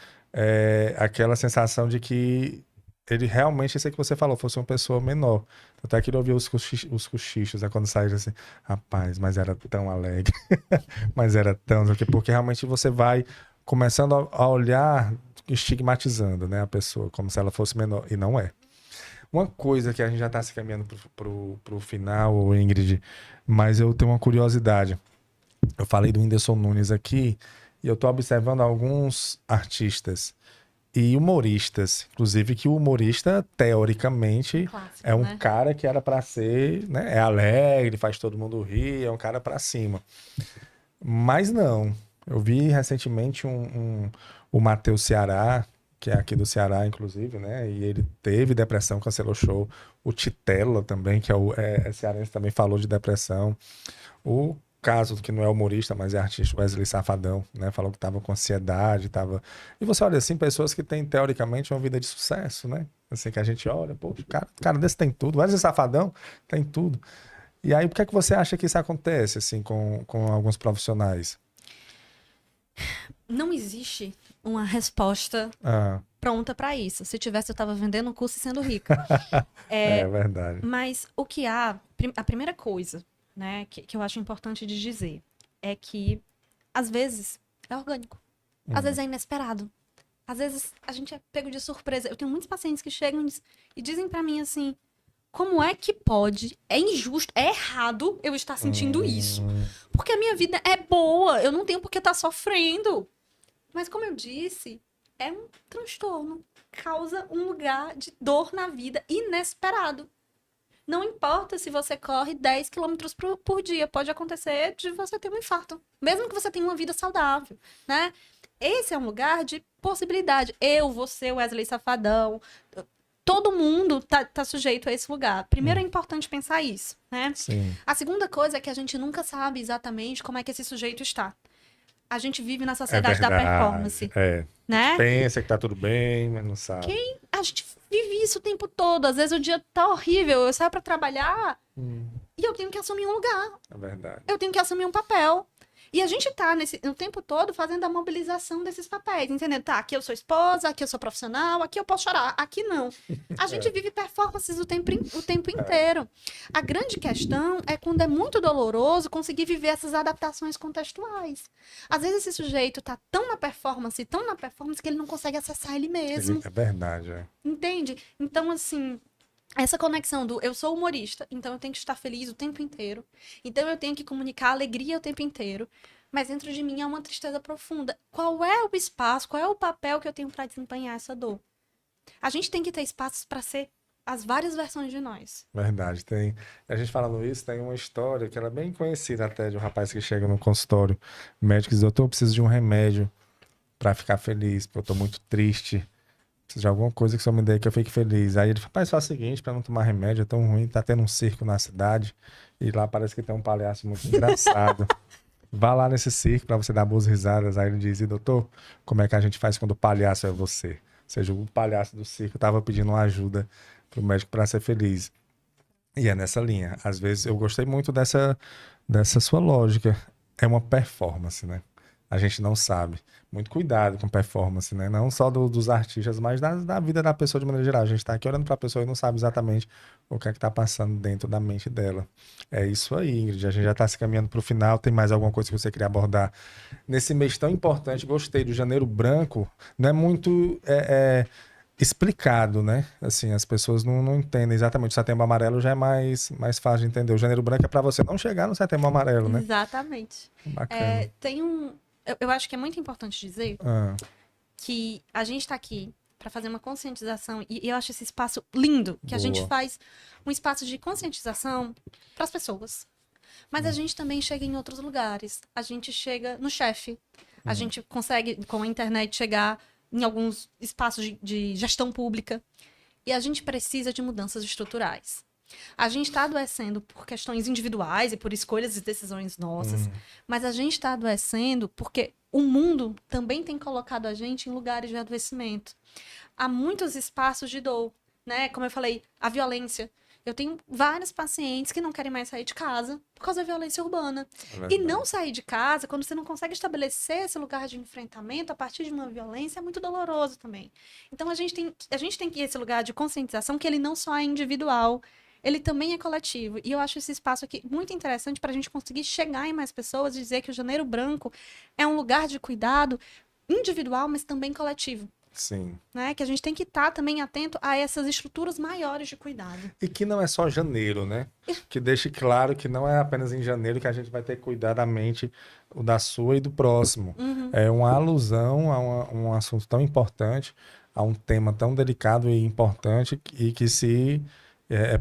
aquela sensação de que ele realmente, isso aí que você falou, fosse uma pessoa menor. Até que ele ouvia os cochichos, né, quando saiu assim, rapaz, mas era tão alegre, mas era tão... Porque realmente você vai começando a olhar, estigmatizando, né, a pessoa, como se ela fosse menor, e não é. Uma coisa que a gente já está se caminhando pro final, Ingrid, mas eu tenho uma curiosidade. Eu falei do Whindersson Nunes aqui, e eu estou observando alguns artistas e humoristas, inclusive que o humorista, teoricamente, Clássico, é um né? cara que era para ser, né, é alegre, faz todo mundo rir, é um cara para cima. Mas não. Eu vi recentemente o Matheus Ceará, que é aqui do Ceará, inclusive, né, e ele teve depressão, cancelou show. O Titela também, que é cearense, também falou de depressão. O caso que não é humorista, mas é artista, Wesley Safadão, né? Falou que estava com ansiedade, tava... E você olha assim, pessoas que têm, teoricamente, uma vida de sucesso, né? Assim, que a gente olha, poxa, cara desse tem tudo. Wesley Safadão tem tudo. E aí, por que é que você acha que isso acontece, assim, com alguns profissionais? Não existe uma resposta pronta para isso. Se tivesse, eu estava vendendo um curso e sendo rica. É verdade. Mas o que há... A primeira coisa, né, que eu acho importante de dizer é que, às vezes, é orgânico. Às vezes é inesperado. Às vezes a gente é pego de surpresa. Eu tenho muitos pacientes que chegam e dizem pra mim assim: como é que pode? É injusto, é errado eu estar sentindo isso. Porque a minha vida é boa, eu não tenho por que estar sofrendo. Mas como eu disse, é um transtorno. Causa um lugar de dor na vida inesperado. Não importa se você corre 10 quilômetros por dia, pode acontecer de você ter um infarto. Mesmo que você tenha uma vida saudável, né? Esse é um lugar de possibilidade. Eu, você, Wesley Safadão, todo mundo tá sujeito a esse lugar. Primeiro é importante pensar isso, né? Sim. A segunda coisa é que a gente nunca sabe exatamente como é que esse sujeito está. A gente vive na sociedade da performance, né? Pensa que tá tudo bem, mas não sabe. A gente vive isso o tempo todo. Às vezes o dia tá horrível, eu saio pra trabalhar e eu tenho que assumir um lugar. É verdade. Eu tenho que assumir um papel. E a gente tá o tempo todo fazendo a mobilização desses papéis, entendeu? Tá, aqui eu sou esposa, aqui eu sou profissional, aqui eu posso chorar, aqui não. A gente vive performances o tempo inteiro. A grande questão é quando é muito doloroso conseguir viver essas adaptações contextuais. Às vezes esse sujeito tá tão na performance, que ele não consegue acessar ele mesmo. É verdade, Entende? Então, assim, essa conexão do eu sou humorista, então eu tenho que estar feliz o tempo inteiro. Então eu tenho que comunicar alegria o tempo inteiro. Mas dentro de mim há uma tristeza profunda. Qual é o espaço, qual é o papel que eu tenho para desempenhar essa dor? A gente tem que ter espaços para ser as várias versões de nós. Verdade. Tem, a gente falando isso, tem uma história que ela é bem conhecida até de um rapaz que chega no consultório médico e diz, doutor, eu preciso de um remédio pra ficar feliz, porque eu tô muito triste. Preciso de alguma coisa que só me dê que eu fique feliz. Aí ele fala, rapaz, faz o seguinte, pra não tomar remédio, é tão ruim, tá tendo um circo na cidade e lá parece que tem um palhaço muito engraçado. Vá lá nesse circo pra você dar boas risadas. Aí ele diz, e doutor, como é que a gente faz quando o palhaço é você? Ou seja, o palhaço do circo tava pedindo uma ajuda pro médico pra ser feliz. E é nessa linha. Às vezes eu gostei muito dessa sua lógica. É uma performance, né? A gente não sabe. Muito cuidado com performance, né? Não só dos artistas, mas da vida da pessoa de maneira geral. A gente tá aqui olhando pra pessoa e não sabe exatamente o que é que tá passando dentro da mente dela. É isso aí, Ingrid. A gente já tá se caminhando pro final. Tem mais alguma coisa que você queria abordar? Nesse mês tão importante, gostei do Janeiro Branco. Não é muito explicado, né? Assim, as pessoas não entendem exatamente. O Setembro Amarelo já é mais fácil de entender. O Janeiro Branco é para você não chegar no Setembro Amarelo, né? Exatamente. Bacana. Tem um... Eu acho que é muito importante dizer Ah, que a gente está aqui para fazer uma conscientização e eu acho esse espaço lindo, que a gente Boa. faz um espaço de conscientização para as pessoas. Mas a gente também chega em outros lugares. A gente chega no chefe. A gente consegue, com a internet, chegar em alguns espaços de gestão pública. E a gente precisa de mudanças estruturais. A gente está adoecendo por questões individuais e por escolhas e decisões nossas, mas a gente está adoecendo porque o mundo também tem colocado a gente em lugares de adoecimento. Há muitos espaços de dor, né? Como eu falei, a violência. Eu tenho vários pacientes que não querem mais sair de casa por causa da violência urbana. E não sair de casa, quando você não consegue estabelecer esse lugar de enfrentamento a partir de uma violência, é muito doloroso também. Então, a gente tem que ir esse lugar de conscientização que ele não só é individual, ele também é coletivo. E eu acho esse espaço aqui muito interessante para a gente conseguir chegar em mais pessoas e dizer que o Janeiro Branco é um lugar de cuidado individual, mas também coletivo. sim. Né? Que a gente tem que estar também atento a essas estruturas maiores de cuidado. E que não é só janeiro, né? Que deixe claro que não é apenas em janeiro que a gente vai ter que cuidar da mente da sua e do próximo. É uma alusão a um assunto tão importante, a um tema tão delicado e importante e que se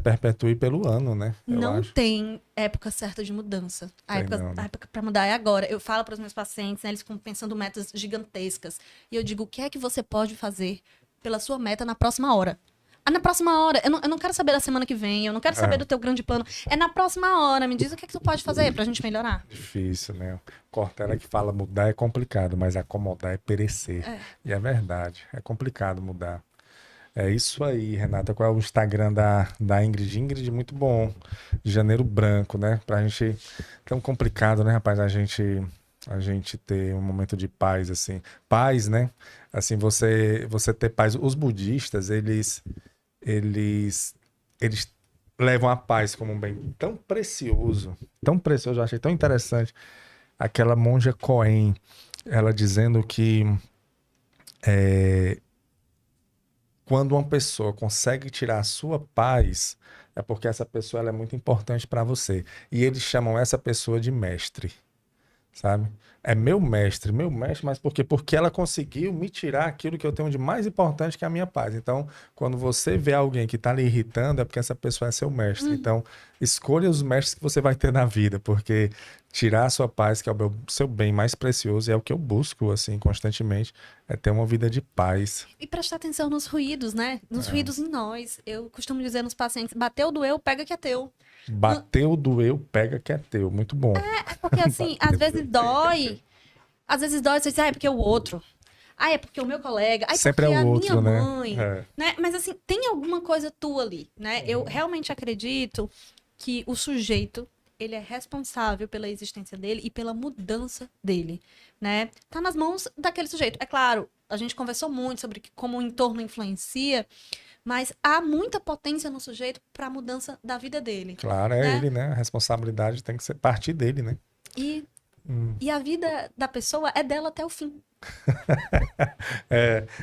perpetue pelo ano, né? Eu Não acho. tem época certa de mudança. A Tem época, não, né? a época para mudar é agora. Eu falo para os meus pacientes, né, eles ficam pensando metas gigantescas. E eu digo, o que é que você pode fazer pela sua meta na próxima hora? Ah, na próxima hora. Eu não quero saber da semana que vem, eu não quero saber do teu grande plano. É na próxima hora. Me diz o que é que tu pode fazer pra gente melhorar. Difícil, né? Cortella que fala mudar é complicado, mas acomodar é perecer. E é verdade, é complicado mudar. É isso aí, Renata. Qual é o Instagram da Ingrid? Ingrid, muito bom. De Janeiro Branco, né? Pra gente. Tão complicado, né, rapaz? A gente ter um momento de paz, assim. Paz, né? Assim, você ter paz. Os budistas, eles levam a paz como um bem tão precioso. Tão precioso, eu achei tão interessante. Aquela monja Coen, ela dizendo que quando uma pessoa consegue tirar a sua paz, é porque essa pessoa ela é muito importante para você. E eles chamam essa pessoa de mestre, sabe? É meu mestre, mas por quê? Porque ela conseguiu me tirar aquilo que eu tenho de mais importante, que é a minha paz. Então, quando você vê alguém que está lhe irritando, é porque essa pessoa é seu mestre. Então, escolha os mestres que você vai ter na vida, porque tirar a sua paz, que é o seu bem mais precioso, e é o que eu busco, assim, constantemente, é ter uma vida de paz. E prestar atenção nos ruídos, né? Nos ruídos em nós. Eu costumo dizer nos pacientes, bateu, doeu, pega que é teu. Bateu, doeu, pega que é teu. Muito bom. Porque assim, às vezes dói. Às vezes dói, você diz, é porque o outro. É porque o meu colega. Sempre porque é o outro, a minha né? mãe. Né? Mas assim, tem alguma coisa tua ali, né? Eu realmente acredito que o sujeito, ele é responsável pela existência dele e pela mudança dele, né? Tá nas mãos daquele sujeito. É claro, a gente conversou muito sobre como o entorno influencia, mas há muita potência no sujeito para a mudança da vida dele. Claro, é né? ele, né? A responsabilidade tem que ser partir dele, né? E a vida da pessoa é dela até o fim.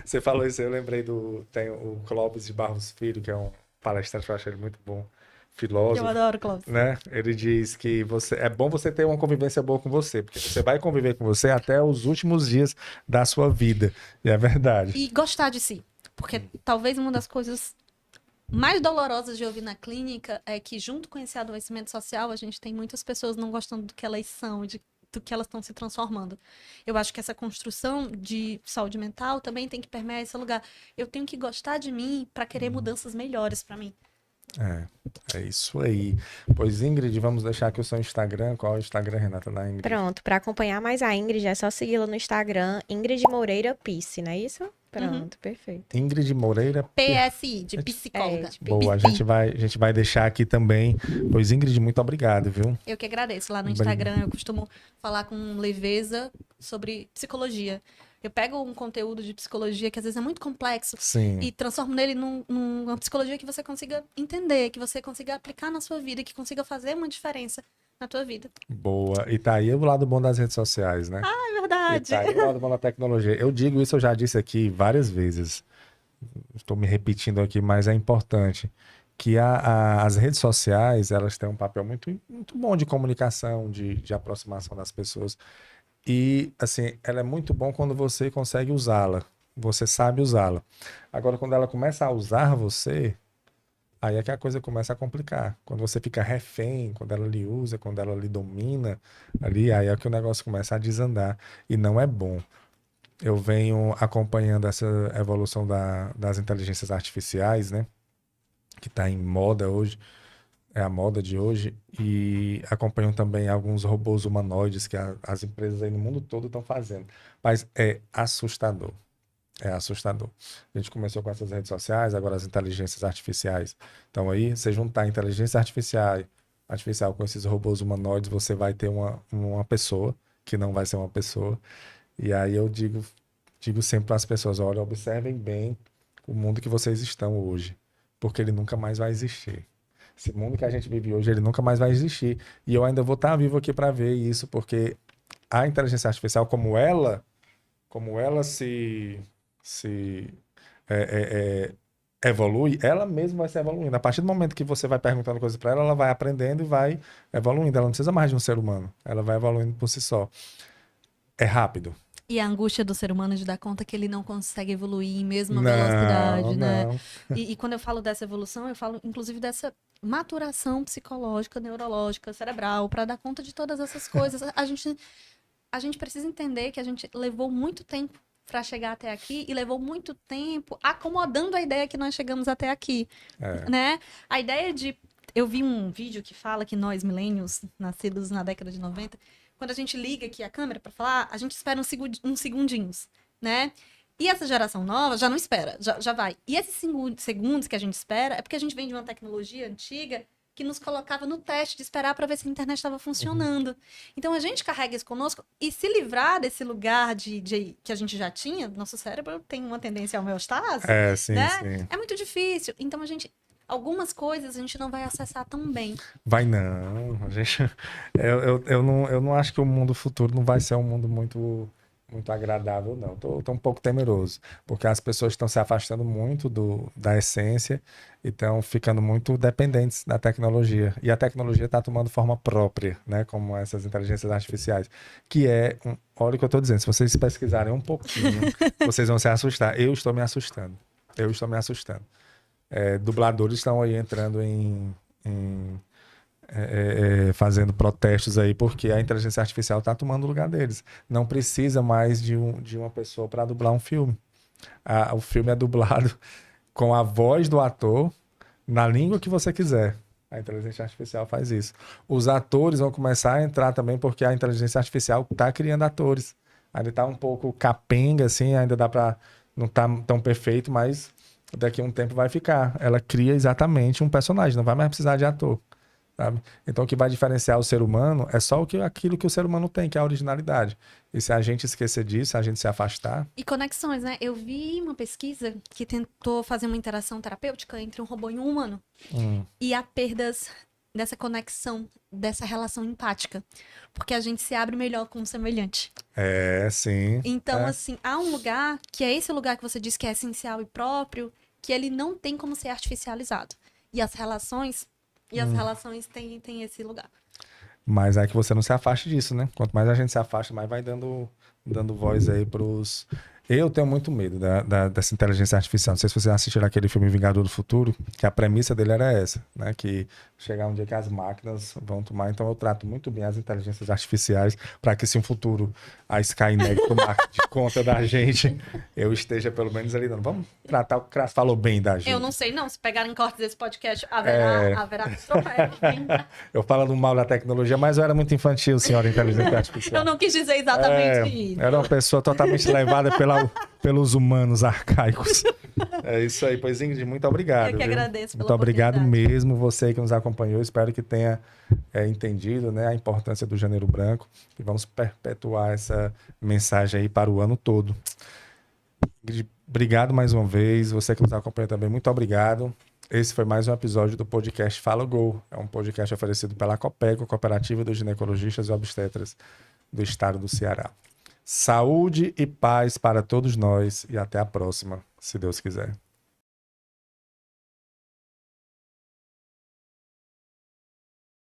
Você falou isso, eu lembrei tem o Clóvis de Barros Filho, que é um palestrante, eu acho ele muito bom, filósofo, Eu adoro, Clóvis. né? Ele diz que é bom você ter uma convivência boa com você, porque você vai conviver com você até os últimos dias da sua vida. E é verdade. E gostar de si. Porque talvez uma das coisas mais dolorosas de ouvir na clínica é que, junto com esse adoecimento social, a gente tem muitas pessoas não gostando do que elas são, do que elas estão se transformando. Eu acho que essa construção de saúde mental também tem que permear esse lugar. Eu tenho que gostar de mim para querer mudanças melhores para mim. É isso aí. Pois, Ingrid, vamos deixar aqui o seu Instagram. Qual é o Instagram, Renata, da Ingrid? Pronto, para acompanhar mais a Ingrid, é só segui-la no Instagram, Ingrid Moreira Pisse, não é isso? Pronto, perfeito. Ingrid Moreira. PSI, de psicóloga. Boa, a gente vai deixar aqui também. Pois, Ingrid, muito obrigado, viu? Eu que agradeço. Lá no Instagram eu costumo falar com leveza sobre psicologia. Eu pego um conteúdo de psicologia que às vezes é muito complexo Sim. e transformo nele numa psicologia que você consiga entender, que você consiga aplicar na sua vida, que consiga fazer uma diferença na tua vida. Boa. E tá aí o lado bom das redes sociais, né? É verdade. E tá aí o lado bom da tecnologia. Eu digo isso, eu já disse aqui várias vezes. Estou me repetindo aqui, mas é importante que as redes sociais, elas têm um papel muito, muito bom de comunicação, de aproximação das pessoas. E, assim, ela é muito bom quando você consegue usá-la. Você sabe usá-la. Agora, quando ela começa a usar você, aí é que a coisa começa a complicar. Quando você fica refém, quando ela lhe usa, quando ela lhe domina, aí é que o negócio começa a desandar. E não é bom. Eu venho acompanhando essa evolução das inteligências artificiais, né? Que está em moda hoje. É a moda de hoje, e acompanham também alguns robôs humanoides que as empresas aí no mundo todo estão fazendo. Mas é assustador. É assustador. A gente começou com essas redes sociais, agora as inteligências artificiais. Então aí, você juntar a inteligência artificial com esses robôs humanoides, você vai ter uma pessoa, que não vai ser uma pessoa. E aí eu digo sempre para as pessoas, olha, observem bem o mundo que vocês estão hoje, porque ele nunca mais vai existir. Esse mundo que a gente vive hoje, ele nunca mais vai existir. E eu ainda vou estar vivo aqui para ver isso, porque a inteligência artificial, como ela se evolui, ela mesma vai se evoluindo. A partir do momento que você vai perguntando coisas para ela, ela vai aprendendo e vai evoluindo. Ela não precisa mais de um ser humano. Ela vai evoluindo por si só. É rápido. E a angústia do ser humano de dar conta que ele não consegue evoluir em mesma velocidade, né? E quando eu falo dessa evolução, eu falo inclusive dessa maturação psicológica, neurológica, cerebral, para dar conta de todas essas coisas. A gente precisa entender que a gente levou muito tempo para chegar até aqui e levou muito tempo acomodando a ideia que nós chegamos até aqui, né? A ideia de... Eu vi um vídeo que fala que nós, millennials, nascidos na década de 90, quando a gente liga aqui a câmera para falar, a gente espera uns segundinhos, né? E essa geração nova já não espera, já vai. E esses segundos que a gente espera é porque a gente vem de uma tecnologia antiga que nos colocava no teste de esperar para ver se a internet estava funcionando. Então a gente carrega isso conosco e se livrar desse lugar que a gente já tinha, nosso cérebro tem uma tendência à homeostase, Sim, né? sim. É muito difícil. Então algumas coisas a gente não vai acessar tão bem. Vai não, eu não acho que o mundo futuro não vai ser um mundo muito agradável, não. Tô um pouco temeroso, porque as pessoas estão se afastando muito da essência e estão ficando muito dependentes da tecnologia. E a tecnologia está tomando forma própria, né? Como essas inteligências artificiais, que olha o que eu estou dizendo, se vocês pesquisarem um pouquinho, vocês vão se assustar. Eu estou me assustando. Dubladores estão aí entrando fazendo protestos aí, porque a inteligência artificial está tomando o lugar deles. Não precisa mais de uma pessoa para dublar um filme. O filme é dublado com a voz do ator na língua que você quiser. A inteligência artificial faz isso. Os atores vão começar a entrar também, porque a inteligência artificial está criando atores. Ainda está um pouco capenga, assim, ainda dá para... Não tá tão perfeito, mas daqui a um tempo vai ficar. Ela cria exatamente um personagem, não vai mais precisar de ator, sabe? Então o que vai diferenciar o ser humano é só aquilo que o ser humano tem, que é a originalidade. E se a gente esquecer disso, se a gente se afastar... E conexões, né? Eu vi uma pesquisa que tentou fazer uma interação terapêutica entre um robô e um humano. E há perdas dessa conexão, dessa relação empática. Porque a gente se abre melhor com o semelhante. Sim. Então, assim, há um lugar, que é esse lugar que você disse que é essencial e próprio, que ele não tem como ser artificializado. E as relações têm esse lugar. Mas é que você não se afaste disso, né? Quanto mais a gente se afasta, mais vai dando voz aí Eu tenho muito medo dessa inteligência artificial. Não sei se vocês assistiram aquele filme Vingador do Futuro, que a premissa dele era essa, né? Que chegar um dia que as máquinas vão tomar. Então eu trato muito bem as inteligências artificiais para que se um futuro a Skynet tomar de conta da gente, eu esteja pelo menos ali dando. Vamos tratar o que falou bem da gente. Eu não sei não, se pegarem cortes desse podcast, haverá controversia. Eu falando mal da tecnologia, mas eu era muito infantil, senhora inteligência artificial. Eu não quis dizer exatamente isso. Era uma pessoa totalmente levada pelos humanos arcaicos. É isso aí. Pois, Ingrid, muito obrigado. Eu que agradeço pela Muito obrigado oportunidade. mesmo, você que nos acompanhou. Espero que tenha entendido, né, a importância do Janeiro Branco. E vamos perpetuar essa mensagem aí para o ano todo. Ingrid, obrigado mais uma vez. Você que nos acompanha também, muito obrigado. Esse foi mais um episódio do podcast Fala Gol. É um podcast oferecido pela Copego, Cooperativa dos Ginecologistas e Obstetras do Estado do Ceará. Saúde e paz para todos nós e até a próxima, se Deus quiser.